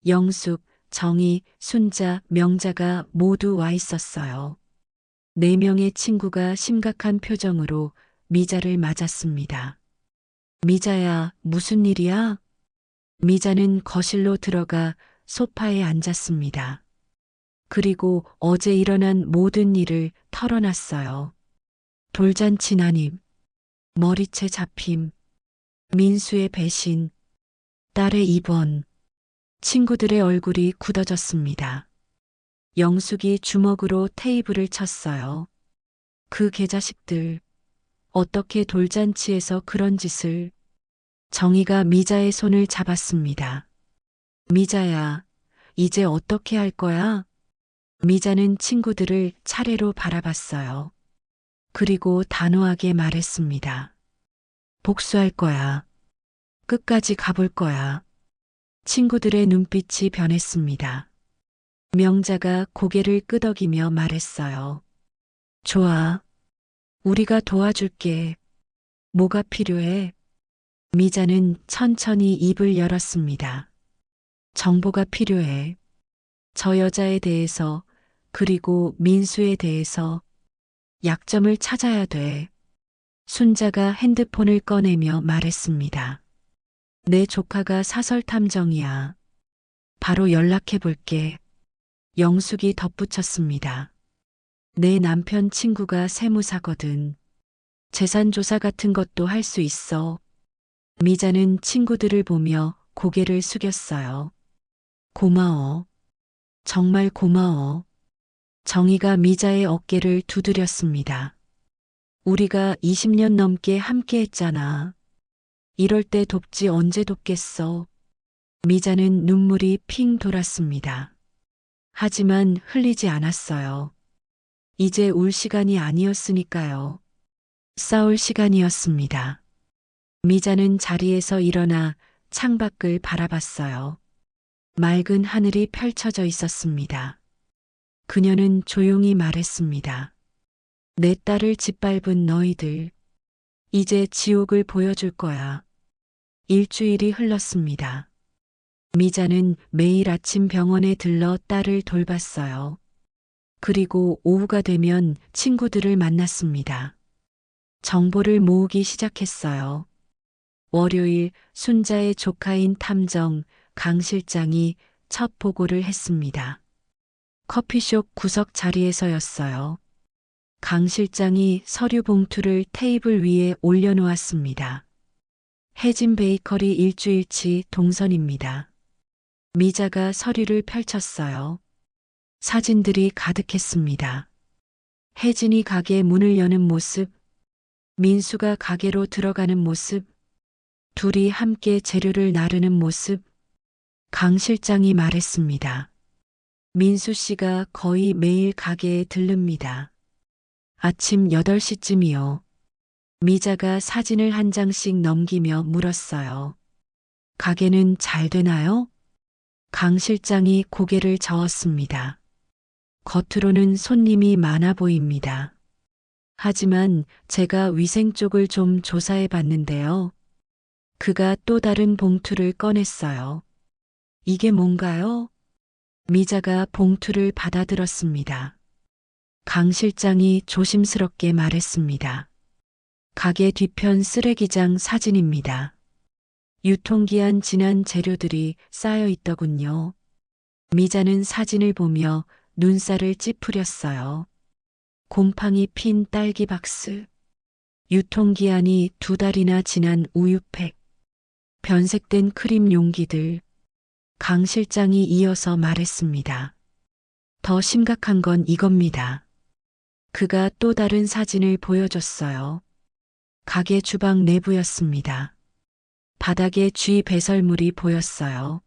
Speaker 1: 영숙, 정희, 순자, 명자가 모두 와 있었어요. 4명의 친구가 심각한 표정으로 미자를 맞았습니다. 미자야, 무슨 일이야? 미자는 거실로 들어가 소파에 앉았습니다. 그리고 어제 일어난 모든 일을 털어놨어요. 돌잔치 난입, 머리채 잡힘, 민수의 배신, 딸의 입원, 친구들의 얼굴이 굳어졌습니다. 영숙이 주먹으로 테이블을 쳤어요. 그 개자식들, 어떻게 돌잔치에서 그런 짓을. 정희가 미자의 손을 잡았습니다. 미자야, 이제 어떻게 할 거야? 미자는 친구들을 차례로 바라봤어요. 그리고 단호하게 말했습니다. 복수할 거야. 끝까지 가볼 거야. 친구들의 눈빛이 변했습니다. 명자가 고개를 끄덕이며 말했어요. 좋아. 우리가 도와줄게. 뭐가 필요해? 미자는 천천히 입을 열었습니다. 정보가 필요해. 저 여자에 대해서, 그리고 민수에 대해서 약점을 찾아야 돼. 순자가 핸드폰을 꺼내며 말했습니다. 내 조카가 사설 탐정이야. 바로 연락해 볼게. 영숙이 덧붙였습니다. 내 남편 친구가 세무사거든. 재산 조사 같은 것도 할 수 있어. 미자는 친구들을 보며 고개를 숙였어요. 고마워. 정말 고마워. 정희가 미자의 어깨를 두드렸습니다. 우리가 20년 넘게 함께 했잖아. 이럴 때 돕지 언제 돕겠어. 미자는 눈물이 핑 돌았습니다. 하지만 흘리지 않았어요. 이제 울 시간이 아니었으니까요. 싸울 시간이었습니다. 미자는 자리에서 일어나 창밖을 바라봤어요. 맑은 하늘이 펼쳐져 있었습니다. 그녀는 조용히 말했습니다. 내 딸을 짓밟은 너희들, 이제 지옥을 보여줄 거야. 일주일이 흘렀습니다. 미자는 매일 아침 병원에 들러 딸을 돌봤어요. 그리고 오후가 되면 친구들을 만났습니다. 정보를 모으기 시작했어요. 월요일 순자의 조카인 탐정 강 실장이 첫 보고를 했습니다. 커피숍 구석 자리에서였어요. 강 실장이 서류 봉투를 테이블 위에 올려놓았습니다. 혜진 베이커리 일주일치 동선입니다. 미자가 서류를 펼쳤어요. 사진들이 가득했습니다. 혜진이 가게 문을 여는 모습, 민수가 가게로 들어가는 모습, 둘이 함께 재료를 나르는 모습. 강 실장이 말했습니다. 민수 씨가 거의 매일 가게에 들릅니다. 아침 8시쯤이요. 미자가 사진을 한 장씩 넘기며 물었어요. 가게는 잘 되나요? 강 실장이 고개를 저었습니다. 겉으로는 손님이 많아 보입니다. 하지만 제가 위생 쪽을 좀 조사해 봤는데요. 그가 또 다른 봉투를 꺼냈어요. 이게 뭔가요? 미자가 봉투를 받아들었습니다. 강 실장이 조심스럽게 말했습니다. 가게 뒤편 쓰레기장 사진입니다. 유통기한 지난 재료들이 쌓여 있더군요. 미자는 사진을 보며 눈살을 찌푸렸어요. 곰팡이 핀 딸기 박스, 유통기한이 2달이나 지난 우유팩, 변색된 크림 용기들. 강 실장이 이어서 말했습니다. 더 심각한 건 이겁니다. 그가 또 다른 사진을 보여줬어요. 가게 주방 내부였습니다. 바닥에 쥐 배설물이 보였어요.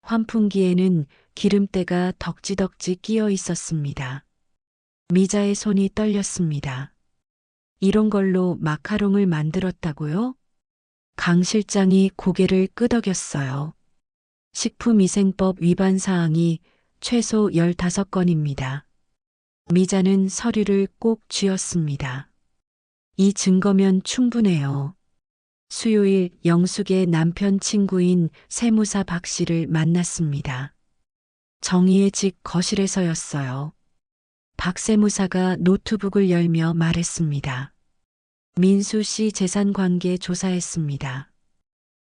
Speaker 1: 환풍기에는 기름때가 덕지덕지 끼어 있었습니다. 미자의 손이 떨렸습니다. 이런 걸로 마카롱을 만들었다고요? 강 실장이 고개를 끄덕였어요. 식품위생법 위반 사항이 최소 15건입니다. 미자는 서류를 꼭 쥐었습니다. 이 증거면 충분해요. 수요일 영숙의 남편 친구인 세무사 박 씨를 만났습니다. 정희의 집 거실에서였어요. 박 세무사가 노트북을 열며 말했습니다. 민수 씨 재산 관계 조사했습니다.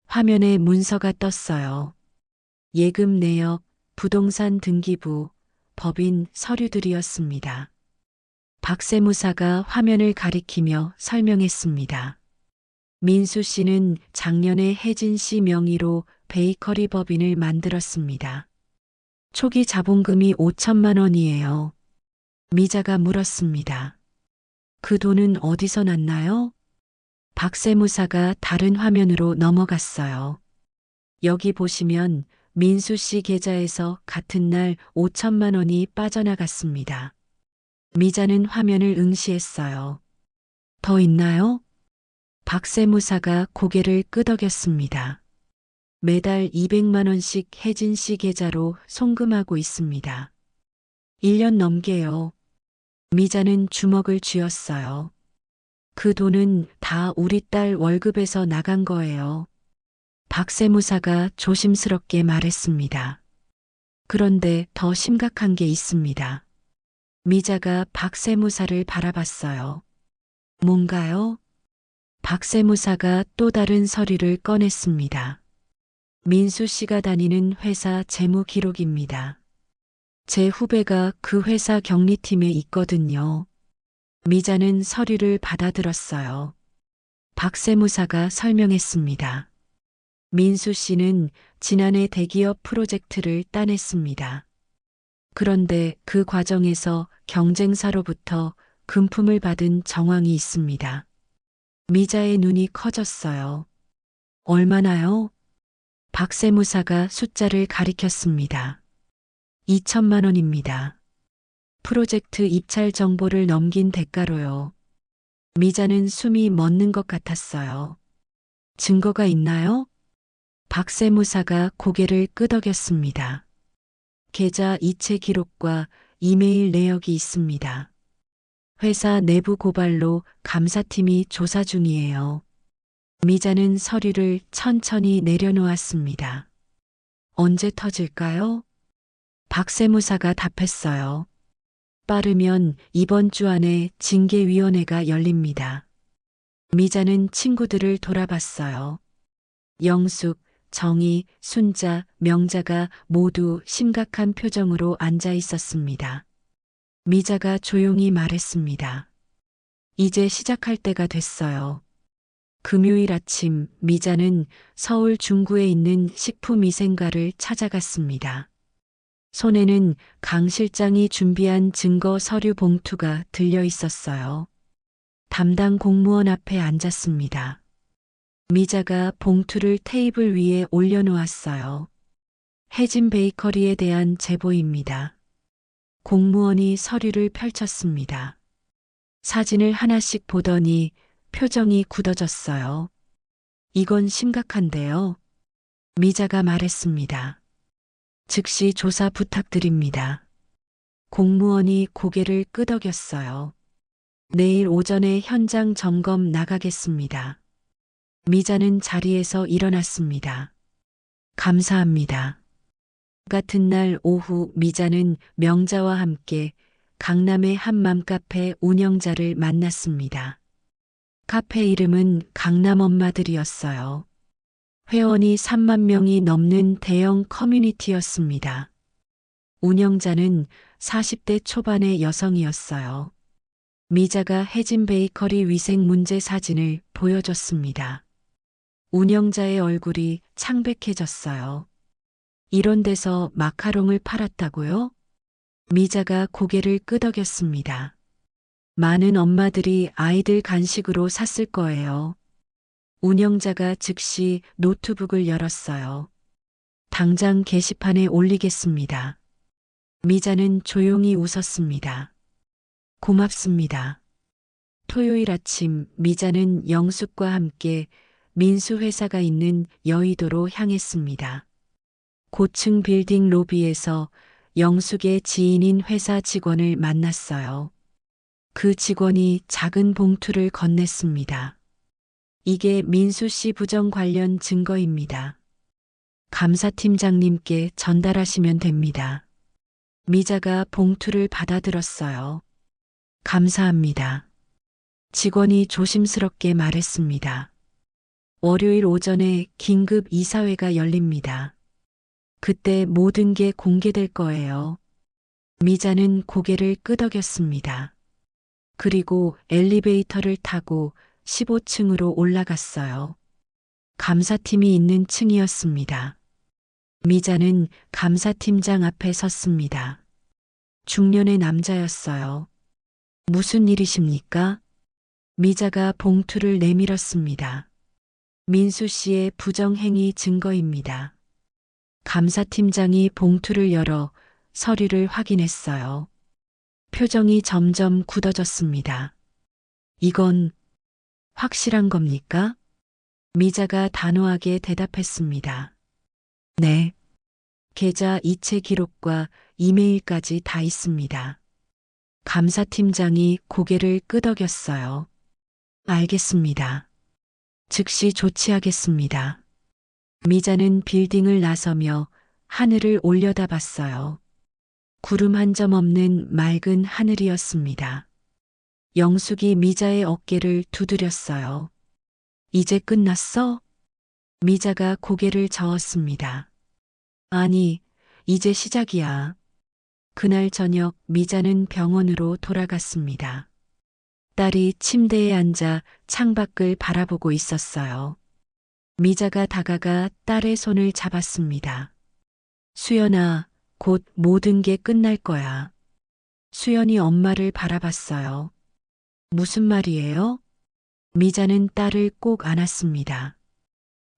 Speaker 1: 화면에 문서가 떴어요. 예금 내역, 부동산 등기부, 법인 서류들이었습니다. 박 세무사가 화면을 가리키며 설명했습니다. 민수 씨는 작년에 혜진 씨 명의로 베이커리 법인을 만들었습니다. 초기 자본금이 5천만 원이에요. 미자가 물었습니다. 그 돈은 어디서 났나요? 박 세무사가 다른 화면으로 넘어갔어요. 여기 보시면 민수 씨 계좌에서 같은 날 5천만 원이 빠져나갔습니다. 미자는 화면을 응시했어요. 더 있나요? 박 세무사가 고개를 끄덕였습니다. 매달 200만 원씩 혜진 씨 계좌로 송금하고 있습니다. 1년 넘게요. 미자는 주먹을 쥐었어요. 그 돈은 다 우리 딸 월급에서 나간 거예요. 박 세무사가 조심스럽게 말했습니다. 그런데 더 심각한 게 있습니다. 미자가 박 세무사를 바라봤어요. 뭔가요? 박 세무사가 또 다른 서류를 꺼냈습니다. 민수 씨가 다니는 회사 재무 기록입니다. 제 후배가 그 회사 경리팀에 있거든요. 미자는 서류를 받아들었어요. 박 세무사가 설명했습니다. 민수 씨는 지난해 대기업 프로젝트를 따냈습니다. 그런데 그 과정에서 경쟁사로부터 금품을 받은 정황이 있습니다. 미자의 눈이 커졌어요. 얼마나요? 박 세무사가 숫자를 가리켰습니다. 2천만 원입니다. 프로젝트 입찰 정보를 넘긴 대가로요. 미자는 숨이 멎는 것 같았어요. 증거가 있나요? 박세무사가 고개를 끄덕였습니다. 계좌 이체 기록과 이메일 내역이 있습니다. 회사 내부 고발로 감사팀이 조사 중이에요. 미자는 서류를 천천히 내려놓았습니다. 언제 터질까요? 박세무사가 답했어요. 빠르면 이번 주 안에 징계위원회가 열립니다. 미자는 친구들을 돌아봤어요. 영숙, 정희, 순자, 명자가 모두 심각한 표정으로 앉아 있었습니다. 미자가 조용히 말했습니다. 이제 시작할 때가 됐어요. 금요일 아침 미자는 서울 중구에 있는 식품위생가를 찾아갔습니다. 손에는 강 실장이 준비한 증거 서류 봉투가 들려 있었어요. 담당 공무원 앞에 앉았습니다. 미자가 봉투를 테이블 위에 올려놓았어요. 해진 베이커리에 대한 제보입니다. 공무원이 서류를 펼쳤습니다. 사진을 하나씩 보더니 표정이 굳어졌어요. 이건 심각한데요. 미자가 말했습니다. 즉시 조사 부탁드립니다. 공무원이 고개를 끄덕였어요. 내일 오전에 현장 점검 나가겠습니다. 미자는 자리에서 일어났습니다. 감사합니다. 같은 날 오후 미자는 명자와 함께 강남의 한 맘카페 운영자를 만났습니다. 카페 이름은 강남 엄마들이었어요. 회원이 3만 명이 넘는 대형 커뮤니티였습니다. 운영자는 40대 초반의 여성이었어요. 미자가 해진 베이커리 위생 문제 사진을 보여줬습니다. 운영자의 얼굴이 창백해졌어요. 이런 데서 마카롱을 팔았다고요? 미자가 고개를 끄덕였습니다. 많은 엄마들이 아이들 간식으로 샀을 거예요. 운영자가 즉시 노트북을 열었어요. 당장 게시판에 올리겠습니다. 미자는 조용히 웃었습니다. 고맙습니다. 토요일 아침 미자는 영숙과 함께 민수 회사가 있는 여의도로 향했습니다. 고층 빌딩 로비에서 영숙의 지인인 회사 직원을 만났어요. 그 직원이 작은 봉투를 건넸습니다. 이게 민수 씨 부정 관련 증거입니다. 감사팀장님께 전달하시면 됩니다. 미자가 봉투를 받아들었어요. 감사합니다. 직원이 조심스럽게 말했습니다. 월요일 오전에 긴급 이사회가 열립니다. 그때 모든 게 공개될 거예요. 미자는 고개를 끄덕였습니다. 그리고 엘리베이터를 타고 15층으로 올라갔어요. 감사팀이 있는 층이었습니다. 미자는 감사팀장 앞에 섰습니다. 중년의 남자였어요. 무슨 일이십니까? 미자가 봉투를 내밀었습니다. 민수 씨의 부정행위 증거입니다. 감사팀장이 봉투를 열어 서류를 확인했어요. 표정이 점점 굳어졌습니다. 이건 확실한 겁니까? 미자가 단호하게 대답했습니다. 네. 계좌 이체 기록과 이메일까지 다 있습니다. 감사팀장이 고개를 끄덕였어요. 알겠습니다. 즉시 조치하겠습니다. 미자는 빌딩을 나서며 하늘을 올려다봤어요. 구름 한 점 없는 맑은 하늘이었습니다. 영숙이 미자의 어깨를 두드렸어요. 이제 끝났어? 미자가 고개를 저었습니다. 아니, 이제 시작이야. 그날 저녁 미자는 병원으로 돌아갔습니다. 딸이 침대에 앉아 창밖을 바라보고 있었어요. 미자가 다가가 딸의 손을 잡았습니다. 수연아, 곧 모든 게 끝날 거야. 수연이 엄마를 바라봤어요. 무슨 말이에요? 미자는 딸을 꼭 안았습니다.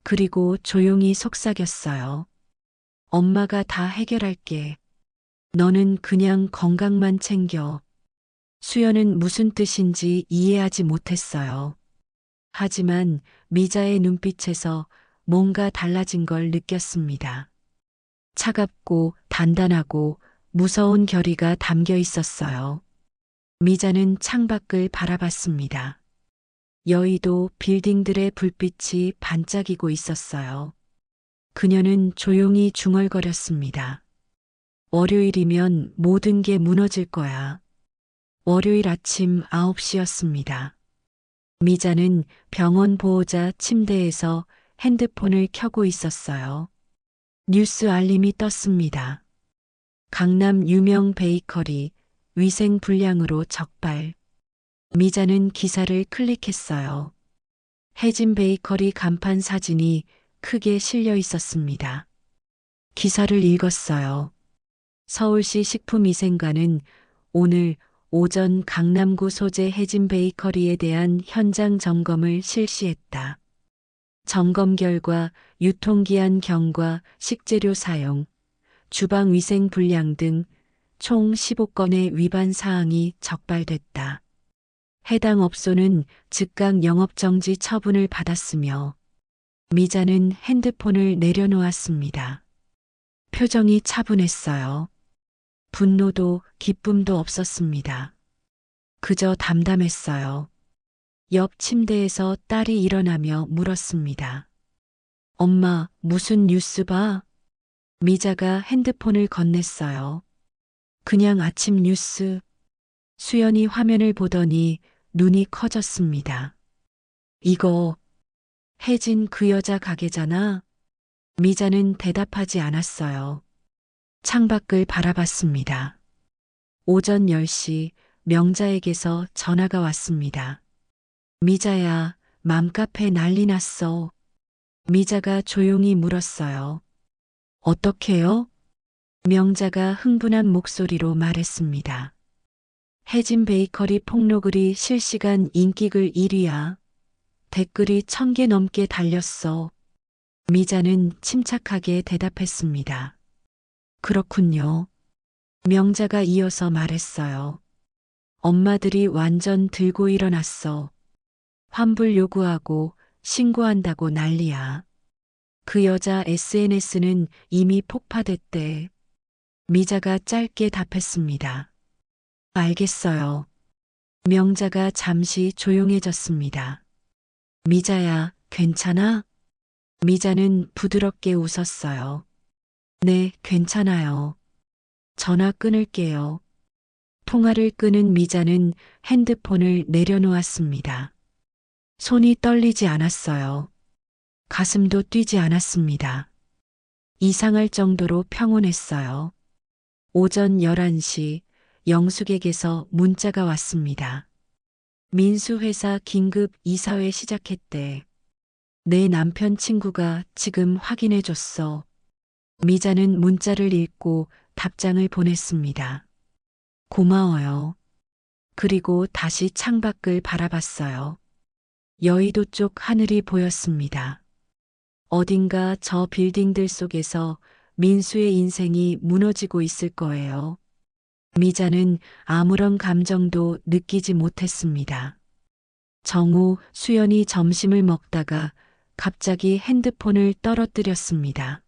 Speaker 1: 그리고 조용히 속삭였어요. 엄마가 다 해결할게. 너는 그냥 건강만 챙겨. 수연은 무슨 뜻인지 이해하지 못했어요. 하지만 미자의 눈빛에서 뭔가 달라진 걸 느꼈습니다. 차갑고 단단하고 무서운 결의가 담겨 있었어요. 미자는 창밖을 바라봤습니다. 여의도 빌딩들의 불빛이 반짝이고 있었어요. 그녀는 조용히 중얼거렸습니다. 월요일이면 모든 게 무너질 거야. 월요일 아침 9시였습니다. 미자는 병원 보호자 침대에서 핸드폰을 켜고 있었어요. 뉴스 알림이 떴습니다. 강남 유명 베이커리 위생 불량으로 적발. 미자는 기사를 클릭했어요. 혜진 베이커리 간판 사진이 크게 실려 있었습니다. 기사를 읽었어요. 서울시 식품위생관은 오늘 오전 강남구 소재 혜진 베이커리에 대한 현장 점검을 실시했다. 점검 결과 유통기한 경과, 식재료 사용, 주방 위생 불량 등 총 15건의 위반 사항이 적발됐다. 해당 업소는 즉각 영업정지 처분을 받았으며 미자는 핸드폰을 내려놓았습니다. 표정이 차분했어요. 분노도 기쁨도 없었습니다. 그저 담담했어요. 옆 침대에서 딸이 일어나며 물었습니다. 엄마, 무슨 뉴스 봐? 미자가 핸드폰을 건넸어요. 그냥 아침 뉴스. 수연이 화면을 보더니 눈이 커졌습니다. 이거 혜진 그 여자 가게잖아. 미자는 대답하지 않았어요. 창밖을 바라봤습니다. 오전 10시 명자에게서 전화가 왔습니다. 미자야, 맘카페 난리 났어. 미자가 조용히 물었어요. 어떻게요? 명자가 흥분한 목소리로 말했습니다. 혜진 베이커리 폭로글이 실시간 인기글 1위야. 댓글이 1000개 넘게 달렸어. 미자는 침착하게 대답했습니다. 그렇군요. 명자가 이어서 말했어요. 엄마들이 완전 들고 일어났어. 환불 요구하고 신고한다고 난리야. 그 여자 SNS는 이미 폭파됐대. 미자가 짧게 답했습니다. 알겠어요. 명자가 잠시 조용해졌습니다. 미자야, 괜찮아? 미자는 부드럽게 웃었어요. 네, 괜찮아요. 전화 끊을게요. 통화를 끄는 미자는 핸드폰을 내려놓았습니다. 손이 떨리지 않았어요. 가슴도 뛰지 않았습니다. 이상할 정도로 평온했어요. 오전 11시 영숙에게서 문자가 왔습니다. 민수 회사 긴급 이사회 시작했대. 내 남편 친구가 지금 확인해 줬어. 미자는 문자를 읽고 답장을 보냈습니다. 고마워요. 그리고 다시 창밖을 바라봤어요. 여의도 쪽 하늘이 보였습니다. 어딘가 저 빌딩들 속에서 민수의 인생이 무너지고 있을 거예요. 미자는 아무런 감정도 느끼지 못했습니다. 정후 수연이 점심을 먹다가 갑자기 핸드폰을 떨어뜨렸습니다.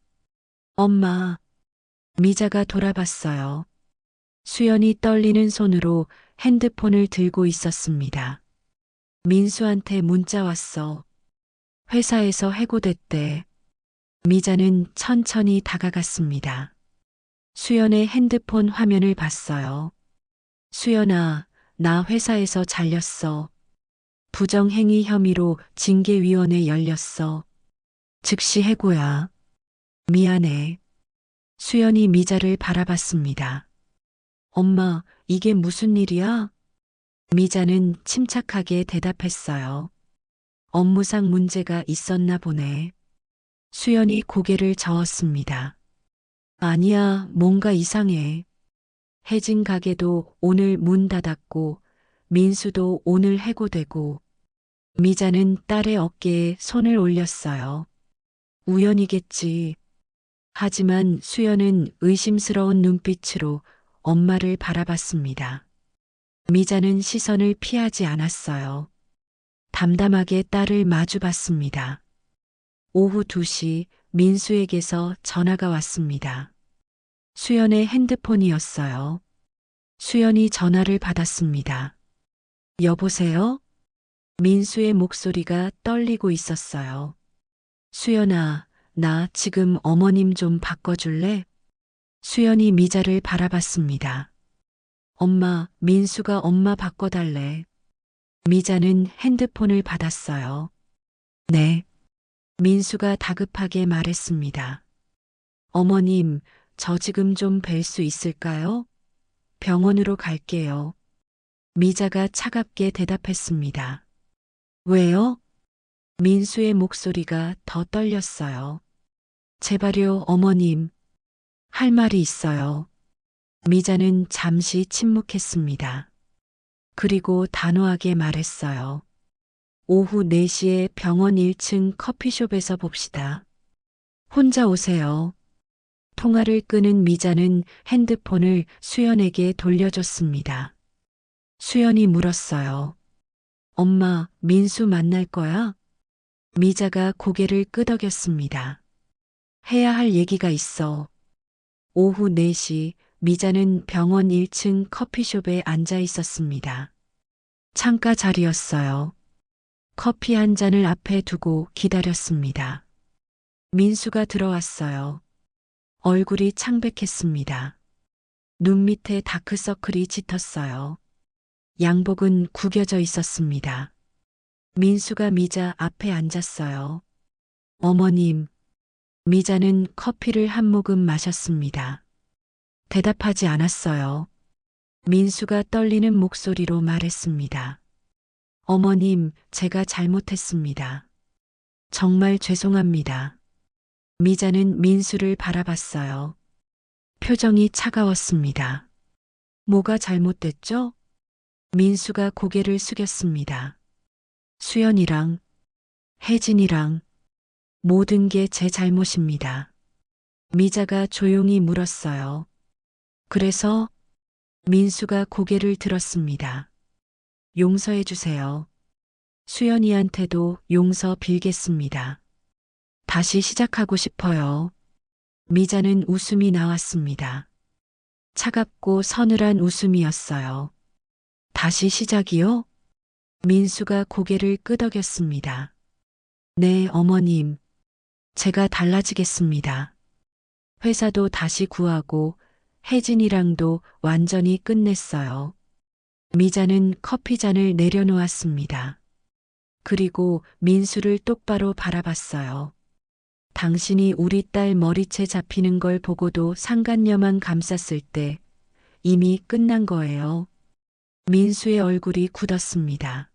Speaker 1: 엄마. 미자가 돌아봤어요. 수연이 떨리는 손으로 핸드폰을 들고 있었습니다. 민수한테 문자 왔어. 회사에서 해고됐대. 미자는 천천히 다가갔습니다. 수연의 핸드폰 화면을 봤어요. 수연아, 나 회사에서 잘렸어. 부정행위 혐의로 징계위원회 열렸어. 즉시 해고야. 미안해. 수연이 미자를 바라봤습니다. 엄마, 이게 무슨 일이야? 미자는 침착하게 대답했어요. 업무상 문제가 있었나 보네. 수연이 고개를 저었습니다. 아니야, 뭔가 이상해. 혜진 가게도 오늘 문 닫았고, 민수도 오늘 해고되고, 미자는 딸의 어깨에 손을 올렸어요. 우연이겠지. 하지만 수연은 의심스러운 눈빛으로 엄마를 바라봤습니다. 미자는 시선을 피하지 않았어요. 담담하게 딸을 마주봤습니다. 오후 2시 민수에게서 전화가 왔습니다. 수연의 핸드폰이었어요. 수연이 전화를 받았습니다. 여보세요? 민수의 목소리가 떨리고 있었어요. 수연아, 나 지금 어머님 좀 바꿔줄래? 수연이 미자를 바라봤습니다. 엄마, 민수가 엄마 바꿔달래. 미자는 핸드폰을 받았어요. 네. 민수가 다급하게 말했습니다. 어머님, 저 지금 좀 뵐 수 있을까요? 병원으로 갈게요. 미자가 차갑게 대답했습니다. 왜요? 민수의 목소리가 더 떨렸어요. 제발요, 어머님. 할 말이 있어요. 미자는 잠시 침묵했습니다. 그리고 단호하게 말했어요. 오후 4시에 병원 1층 커피숍에서 봅시다. 혼자 오세요. 통화를 끊은 미자는 핸드폰을 수연에게 돌려줬습니다. 수연이 물었어요. 엄마, 민수 만날 거야? 미자가 고개를 끄덕였습니다. 해야 할 얘기가 있어. 오후 4시 미자는 병원 1층 커피숍에 앉아 있었습니다. 창가 자리였어요. 커피 한 잔을 앞에 두고 기다렸습니다. 민수가 들어왔어요. 얼굴이 창백했습니다. 눈 밑에 다크서클이 짙었어요. 양복은 구겨져 있었습니다. 민수가 미자 앞에 앉았어요. 어머님, 미자는 커피를 한 모금 마셨습니다. 대답하지 않았어요. 민수가 떨리는 목소리로 말했습니다. 어머님, 제가 잘못했습니다. 정말 죄송합니다. 미자는 민수를 바라봤어요. 표정이 차가웠습니다. 뭐가 잘못됐죠? 민수가 고개를 숙였습니다. 수연이랑, 혜진이랑, 모든 게 제 잘못입니다. 미자가 조용히 물었어요. 그래서 민수가 고개를 들었습니다. 용서해 주세요. 수연이한테도 용서 빌겠습니다. 다시 시작하고 싶어요. 미자는 웃음이 나왔습니다. 차갑고 서늘한 웃음이었어요. 다시 시작이요? 민수가 고개를 끄덕였습니다. 네, 어머님. 제가 달라지겠습니다. 회사도 다시 구하고 혜진이랑도 완전히 끝냈어요. 미자는 커피잔을 내려놓았습니다. 그리고 민수를 똑바로 바라봤어요. 당신이 우리 딸 머리채 잡히는 걸 보고도 상간녀만 감쌌을 때 이미 끝난 거예요. 민수의 얼굴이 굳었습니다.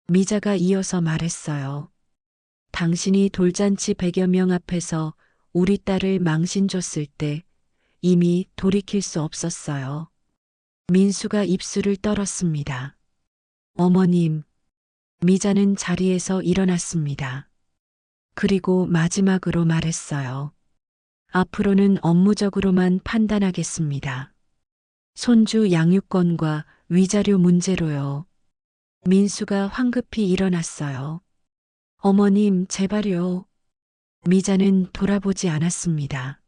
Speaker 1: 미자가 이어서 말했어요. 당신이 돌잔치 100여 명 앞에서 우리 딸을 망신 줬을 때 이미 돌이킬 수 없었어요. 민수가 입술을 떨었습니다. 어머님, 미자는 자리에서 일어났습니다. 그리고 마지막으로 말했어요. 앞으로는 업무적으로만 판단하겠습니다. 손주 양육권과 위자료 문제로요. 민수가 황급히 일어났어요. 어머님, 제발요. 미자는 돌아보지 않았습니다.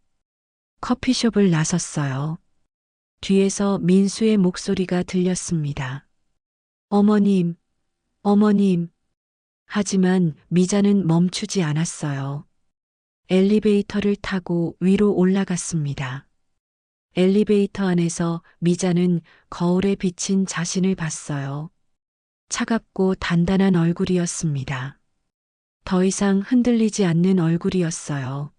Speaker 1: 커피숍을 나섰어요. 뒤에서 민수의 목소리가 들렸습니다. 어머님, 어머님. 하지만 미자는 멈추지 않았어요. 엘리베이터를 타고 위로 올라갔습니다. 엘리베이터 안에서 미자는 거울에 비친 자신을 봤어요. 차갑고 단단한 얼굴이었습니다. 더 이상 흔들리지 않는 얼굴이었어요.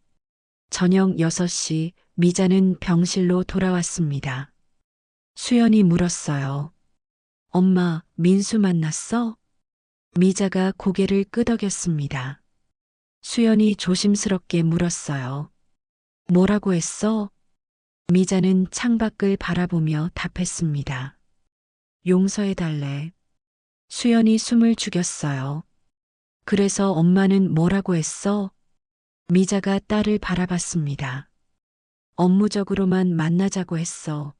Speaker 1: 저녁 6시 미자는 병실로 돌아왔습니다. 수연이 물었어요. 엄마, 민수 만났어? 미자가 고개를 끄덕였습니다. 수연이 조심스럽게 물었어요. 뭐라고 했어? 미자는 창밖을 바라보며 답했습니다. 용서해달래. 수연이 숨을 죽였어요. 그래서 엄마는 뭐라고 했어? 미자가 딸을 바라봤습니다. 업무적으로만 만나자고 했어.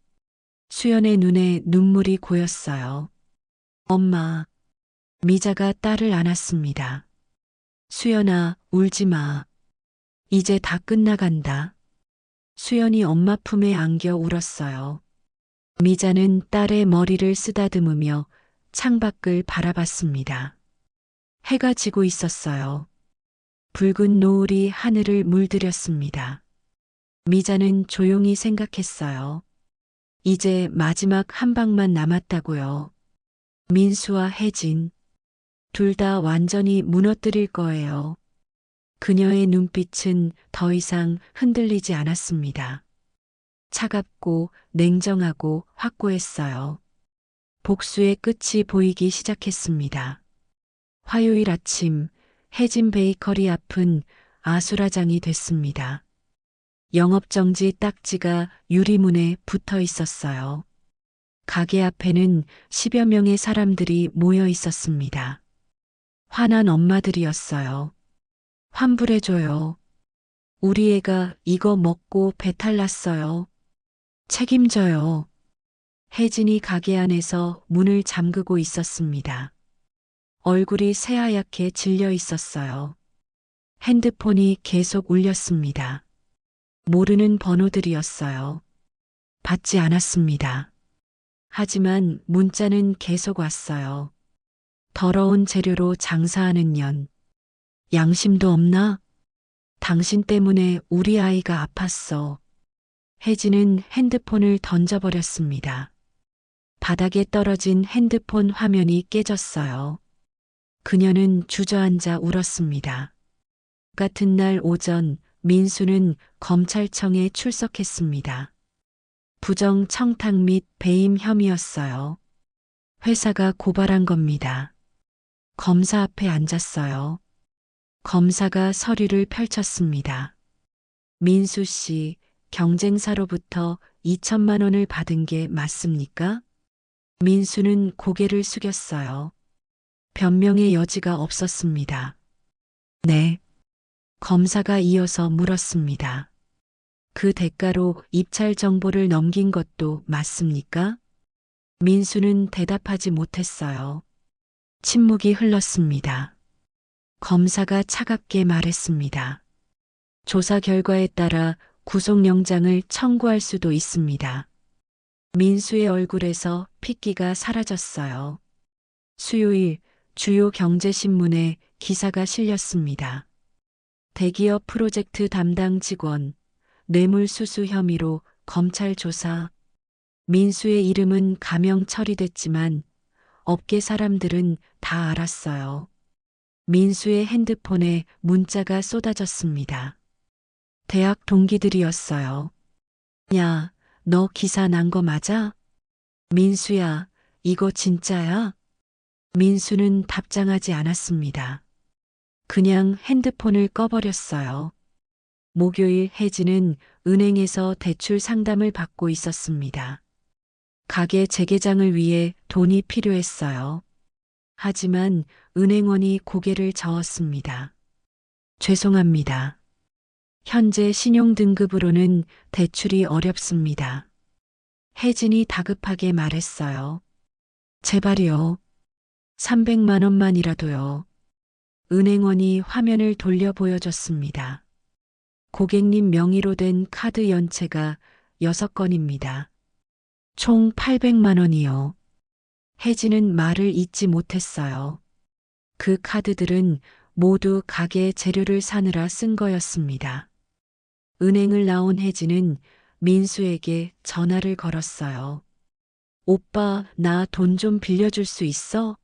Speaker 1: 수연의 눈에 눈물이 고였어요. 엄마. 미자가 딸을 안았습니다. 수연아, 울지 마. 이제 다 끝나간다. 수연이 엄마 품에 안겨 울었어요. 미자는 딸의 머리를 쓰다듬으며 창밖을 바라봤습니다. 해가 지고 있었어요. 붉은 노을이 하늘을 물들였습니다. 미자는 조용히 생각했어요. 이제 마지막 한 방만 남았다고요. 민수와 혜진. 둘 다 완전히 무너뜨릴 거예요. 그녀의 눈빛은 더 이상 흔들리지 않았습니다. 차갑고 냉정하고 확고했어요. 복수의 끝이 보이기 시작했습니다. 화요일 아침 혜진 베이커리 앞은 아수라장이 됐습니다. 영업정지 딱지가 유리문에 붙어 있었어요. 가게 앞에는 10여 명의 사람들이 모여 있었습니다. 화난 엄마들이었어요. 환불해줘요. 우리 애가 이거 먹고 배탈 났어요. 책임져요. 혜진이 가게 안에서 문을 잠그고 있었습니다. 얼굴이 새하얗게 질려 있었어요. 핸드폰이 계속 울렸습니다. 모르는 번호들이었어요. 받지 않았습니다. 하지만 문자는 계속 왔어요. 더러운 재료로 장사하는 년. 양심도 없나? 당신 때문에 우리 아이가 아팠어. 혜진은 핸드폰을 던져버렸습니다. 바닥에 떨어진 핸드폰 화면이 깨졌어요. 그녀는 주저앉아 울었습니다. 같은 날 오전 민수는 검찰청에 출석했습니다. 부정 청탁 및 배임 혐의였어요. 회사가 고발한 겁니다. 검사 앞에 앉았어요. 검사가 서류를 펼쳤습니다. 민수 씨, 경쟁사로부터 2천만 원을 받은 게 맞습니까? 민수는 고개를 숙였어요. 변명의 여지가 없었습니다. 네. 검사가 이어서 물었습니다. 그 대가로 입찰 정보를 넘긴 것도 맞습니까? 민수는 대답하지 못했어요. 침묵이 흘렀습니다. 검사가 차갑게 말했습니다. 조사 결과에 따라 구속영장을 청구할 수도 있습니다. 민수의 얼굴에서 핏기가 사라졌어요. 수요일 주요 경제신문에 기사가 실렸습니다. 대기업 프로젝트 담당 직원, 뇌물수수 혐의로 검찰 조사. 민수의 이름은 가명 처리됐지만 업계 사람들은 다 알았어요. 민수의 핸드폰에 문자가 쏟아졌습니다. 대학 동기들이었어요. 야, 너 기사 난 거 맞아? 민수야, 이거 진짜야? 민수는 답장하지 않았습니다. 그냥 핸드폰을 꺼버렸어요. 목요일 혜진은 은행에서 대출 상담을 받고 있었습니다. 가게 재개장을 위해 돈이 필요했어요. 하지만 은행원이 고개를 저었습니다. 죄송합니다. 현재 신용등급으로는 대출이 어렵습니다. 혜진이 다급하게 말했어요. 제발요. 300만 원만이라도요. 은행원이 화면을 돌려 보여줬습니다. 고객님 명의로 된 카드 연체가 6건입니다. 총 800만 원이요. 혜진은 말을 잇지 못했어요. 그 카드들은 모두 가게 재료를 사느라 쓴 거였습니다. 은행을 나온 혜진은 민수에게 전화를 걸었어요. 오빠, 나 돈 좀 빌려줄 수 있어?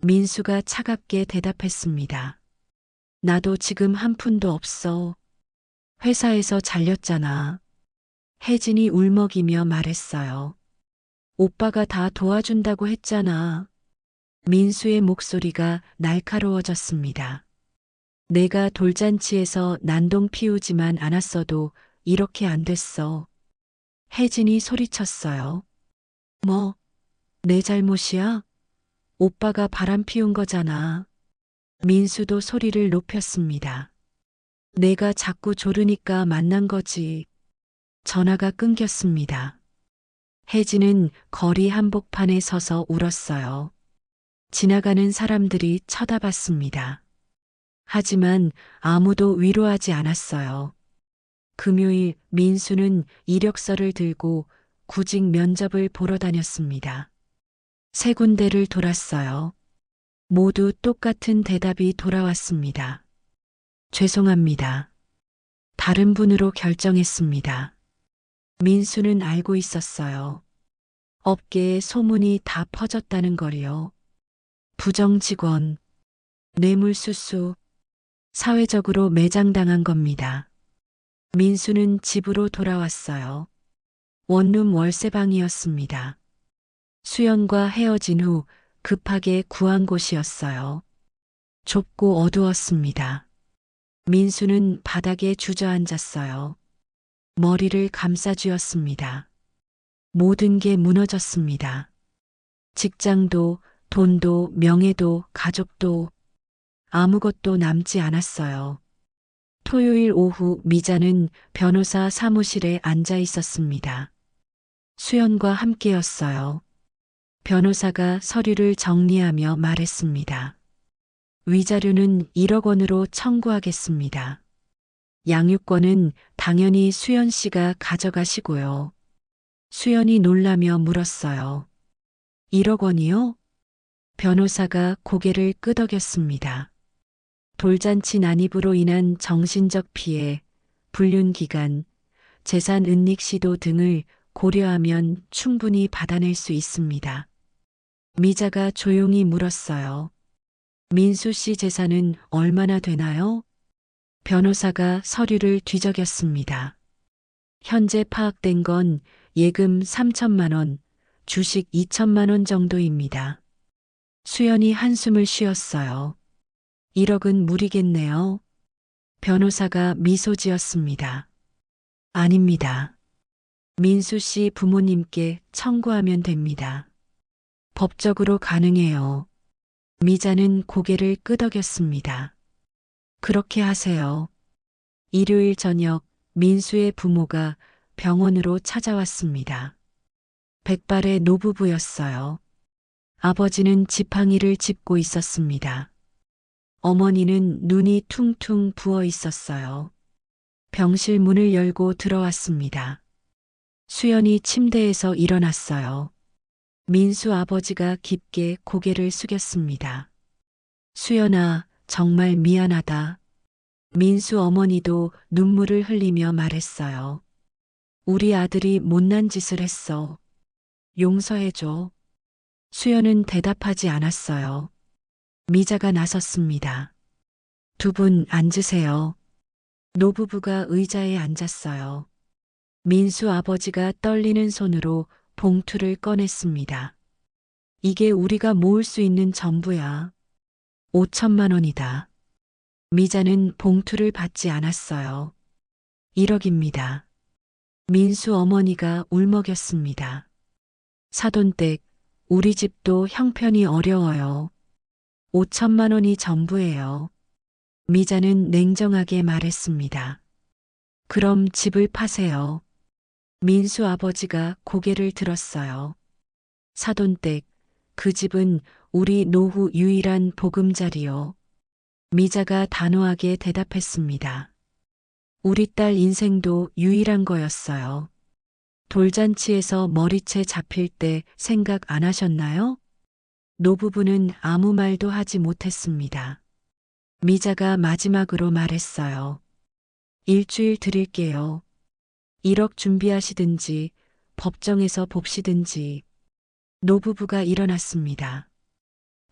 Speaker 1: 민수가 차갑게 대답했습니다. 나도 지금 한 푼도 없어. 회사에서 잘렸잖아. 혜진이 울먹이며 말했어요. 오빠가 다 도와준다고 했잖아. 민수의 목소리가 날카로워졌습니다. 내가 돌잔치에서 난동 피우지만 않았어도 이렇게 안 됐어. 혜진이 소리쳤어요. 뭐, 내 잘못이야? 오빠가 바람 피운 거잖아. 민수도 소리를 높였습니다. 내가 자꾸 조르니까 만난 거지. 전화가 끊겼습니다. 혜진은 거리 한복판에 서서 울었어요. 지나가는 사람들이 쳐다봤습니다. 하지만 아무도 위로하지 않았어요. 금요일 민수는 이력서를 들고 구직 면접을 보러 다녔습니다. 세 군데를 돌았어요. 모두 똑같은 대답이 돌아왔습니다. 죄송합니다. 다른 분으로 결정했습니다. 민수는 알고 있었어요. 업계에 소문이 다 퍼졌다는 걸요. 부정 직원, 뇌물수수, 사회적으로 매장당한 겁니다. 민수는 집으로 돌아왔어요. 원룸 월세방이었습니다. 수연과 헤어진 후 급하게 구한 곳이었어요. 좁고 어두웠습니다. 민수는 바닥에 주저앉았어요. 머리를 감싸쥐었습니다. 모든 게 무너졌습니다. 직장도, 돈도, 명예도, 가족도 아무것도 남지 않았어요. 토요일 오후 미자는 변호사 사무실에 앉아 있었습니다. 수연과 함께였어요. 변호사가 서류를 정리하며 말했습니다. 위자료는 1억 원으로 청구하겠습니다. 양육권은 당연히 수연 씨가 가져가시고요. 수연이 놀라며 물었어요. 1억 원이요? 변호사가 고개를 끄덕였습니다. 돌잔치 난입으로 인한 정신적 피해, 불륜 기간, 재산 은닉 시도 등을 고려하면 충분히 받아낼 수 있습니다. 미자가 조용히 물었어요. 민수 씨 재산은 얼마나 되나요? 변호사가 서류를 뒤적였습니다. 현재 파악된 건 예금 3천만 원, 주식 2천만 원 정도입니다. 수연이 한숨을 쉬었어요. 1억은 무리겠네요. 변호사가 미소 지었습니다. 아닙니다. 민수 씨 부모님께 청구하면 됩니다. 법적으로 가능해요. 미자는 고개를 끄덕였습니다. 그렇게 하세요. 일요일 저녁 민수의 부모가 병원으로 찾아왔습니다. 백발의 노부부였어요. 아버지는 지팡이를 짚고 있었습니다. 어머니는 눈이 퉁퉁 부어 있었어요. 병실 문을 열고 들어왔습니다. 수연이 침대에서 일어났어요. 민수 아버지가 깊게 고개를 숙였습니다. 수연아, 정말 미안하다. 민수 어머니도 눈물을 흘리며 말했어요. 우리 아들이 못난 짓을 했어. 용서해줘. 수연은 대답하지 않았어요. 미자가 나섰습니다. 두 분 앉으세요. 노부부가 의자에 앉았어요. 민수 아버지가 떨리는 손으로 봉투를 꺼냈습니다. 이게 우리가 모을 수 있는 전부야. 5천만 원이다. 미자는 봉투를 받지 않았어요. 1억입니다. 민수 어머니가 울먹였습니다. 사돈댁, 우리 집도 형편이 어려워요. 5천만 원이 전부예요. 미자는 냉정하게 말했습니다. 그럼 집을 파세요. 민수 아버지가 고개를 들었어요. 사돈댁, 그 집은 우리 노후 유일한 보금자리요. 미자가 단호하게 대답했습니다. 우리 딸 인생도 유일한 거였어요. 돌잔치에서 머리채 잡힐 때 생각 안 하셨나요? 노부부는 아무 말도 하지 못했습니다. 미자가 마지막으로 말했어요. 일주일 드릴게요. 1억 준비하시든지 법정에서 봅시든지. 노부부가 일어났습니다.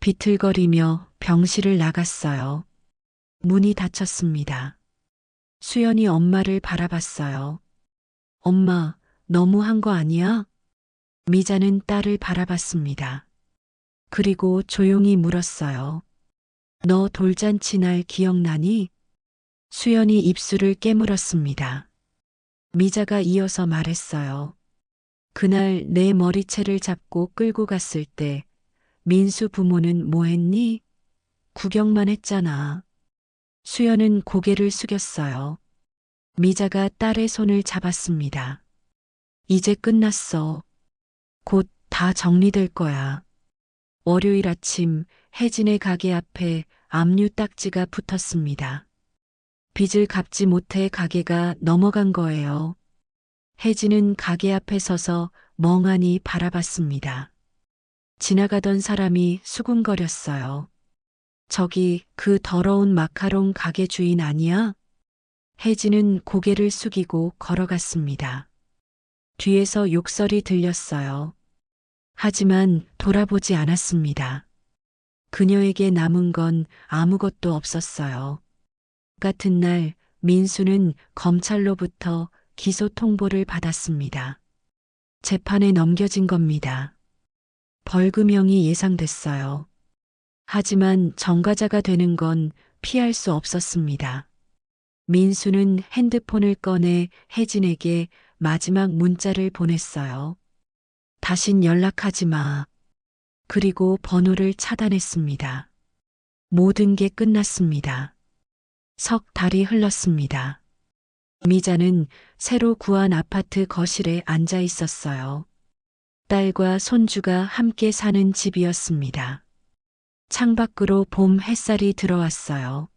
Speaker 1: 비틀거리며 병실을 나갔어요. 문이 닫혔습니다. 수연이 엄마를 바라봤어요. 엄마, 너무한 거 아니야? 미자는 딸을 바라봤습니다. 그리고 조용히 물었어요. 너 돌잔치 날 기억나니? 수연이 입술을 깨물었습니다. 미자가 이어서 말했어요. 그날 내 머리채를 잡고 끌고 갔을 때 민수 부모는 뭐 했니? 구경만 했잖아. 수연은 고개를 숙였어요. 미자가 딸의 손을 잡았습니다. 이제 끝났어. 곧 다 정리될 거야. 월요일 아침 혜진의 가게 앞에 압류 딱지가 붙었습니다. 빚을 갚지 못해 가게가 넘어간 거예요. 혜진은 가게 앞에 서서 멍하니 바라봤습니다. 지나가던 사람이 수군거렸어요. 저기 그 더러운 마카롱 가게 주인 아니야? 혜진은 고개를 숙이고 걸어갔습니다. 뒤에서 욕설이 들렸어요. 하지만 돌아보지 않았습니다. 그녀에게 남은 건 아무것도 없었어요. 같은 날 민수는 검찰로부터 기소 통보를 받았습니다. 재판에 넘겨진 겁니다. 벌금형이 예상됐어요. 하지만 전과자가 되는 건 피할 수 없었습니다. 민수는 핸드폰을 꺼내 혜진에게 마지막 문자를 보냈어요. 다신 연락하지 마. 그리고 번호를 차단했습니다. 모든 게 끝났습니다. 석 달이 흘렀습니다. 미자는 새로 구한 아파트 거실에 앉아 있었어요. 딸과 손주가 함께 사는 집이었습니다. 창밖으로 봄 햇살이 들어왔어요.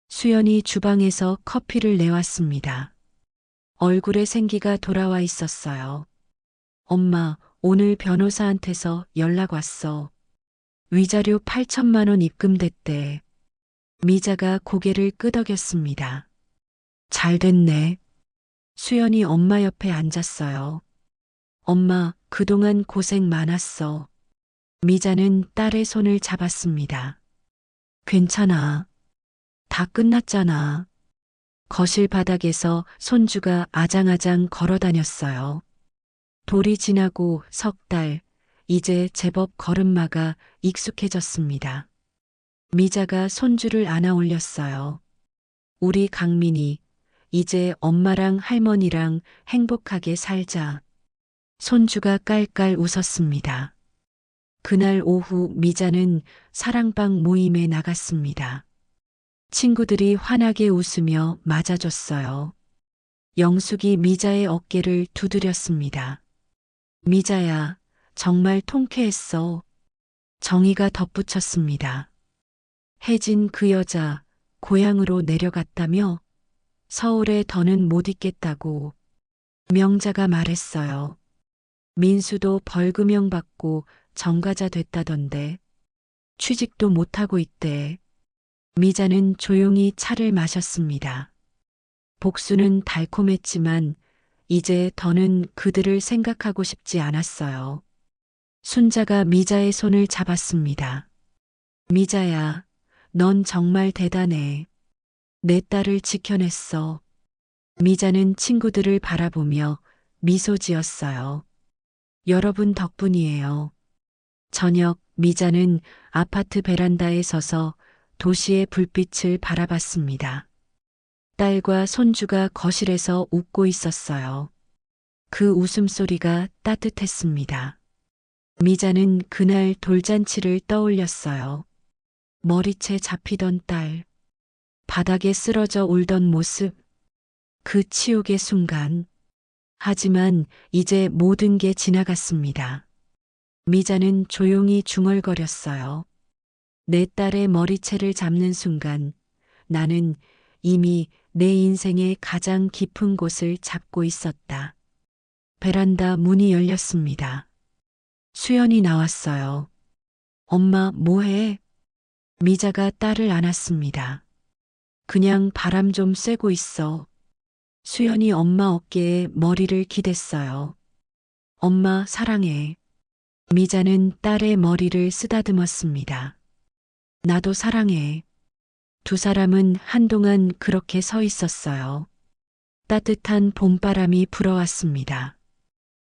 Speaker 1: 수연이 주방에서 커피를 내왔습니다. 얼굴에 생기가 돌아와 있었어요. 엄마, 오늘 변호사한테서 연락 왔어. 위자료 8천만 원 입금됐대. 미자가 고개를 끄덕였습니다. 잘 됐네. 수연이 엄마 옆에 앉았어요. 엄마, 그동안 고생 많았어. 미자는 딸의 손을 잡았습니다. 괜찮아. 다 끝났잖아. 거실 바닥에서 손주가 아장아장 걸어 다녔어요. 돌이 지나고 석 달, 이제 제법 걸음마가 익숙해졌습니다. 미자가 손주를 안아 올렸어요. 우리 강민이, 이제 엄마랑 할머니랑 행복하게 살자. 손주가 깔깔 웃었습니다. 그날 오후 미자는 사랑방 모임에 나갔습니다. 친구들이 환하게 웃으며 맞아줬어요. 영숙이 미자의 어깨를 두드렸습니다. 미자야, 정말 통쾌했어. 정희가 덧붙였습니다. 혜진 그 여자 고향으로 내려갔다며? 서울에 더는 못 있겠다고. 명자가 말했어요. 민수도 벌금형 받고 전과자 됐다던데. 취직도 못하고 있대. 미자는 조용히 차를 마셨습니다. 복수는 달콤했지만 이제 더는 그들을 생각하고 싶지 않았어요. 순자가 미자의 손을 잡았습니다. 미자야, 넌 정말 대단해. 내 딸을 지켜냈어. 미자는 친구들을 바라보며 미소 지었어요. 여러분 덕분이에요. 저녁 미자는 아파트 베란다에 서서 도시의 불빛을 바라봤습니다. 딸과 손주가 거실에서 웃고 있었어요. 그 웃음소리가 따뜻했습니다. 미자는 그날 돌잔치를 떠올렸어요. 머리채 잡히던 딸, 바닥에 쓰러져 울던 모습, 그 치욕의 순간. 하지만 이제 모든 게 지나갔습니다. 미자는 조용히 중얼거렸어요. 내 딸의 머리채를 잡는 순간 나는 이미 내 인생의 가장 깊은 곳을 잡고 있었다. 베란다 문이 열렸습니다. 수연이 나왔어요. 엄마, 뭐해? 미자가 딸을 안았습니다. 그냥 바람 좀 쐬고 있어. 수연이 엄마 어깨에 머리를 기댔어요. 엄마, 사랑해. 미자는 딸의 머리를 쓰다듬었습니다. 나도 사랑해. 두 사람은 한동안 그렇게 서 있었어요. 따뜻한 봄바람이 불어왔습니다.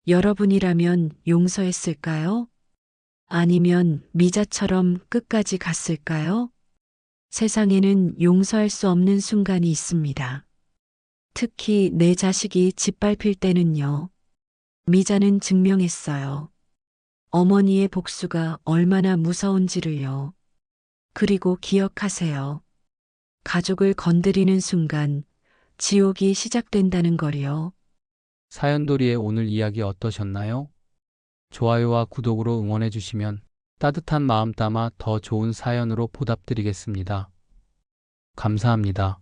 Speaker 1: 여러분이라면 용서했을까요? 아니면 미자처럼 끝까지 갔을까요? 세상에는 용서할 수 없는 순간이 있습니다. 특히 내 자식이 짓밟힐 때는요. 미자는 증명했어요. 어머니의 복수가 얼마나 무서운지를요. 그리고 기억하세요. 가족을 건드리는 순간 지옥이 시작된다는 걸요.
Speaker 3: 사연돌이의 오늘 이야기 어떠셨나요? 좋아요와 구독으로 응원해 주시면 따뜻한 마음 담아 더 좋은 사연으로 보답드리겠습니다. 감사합니다.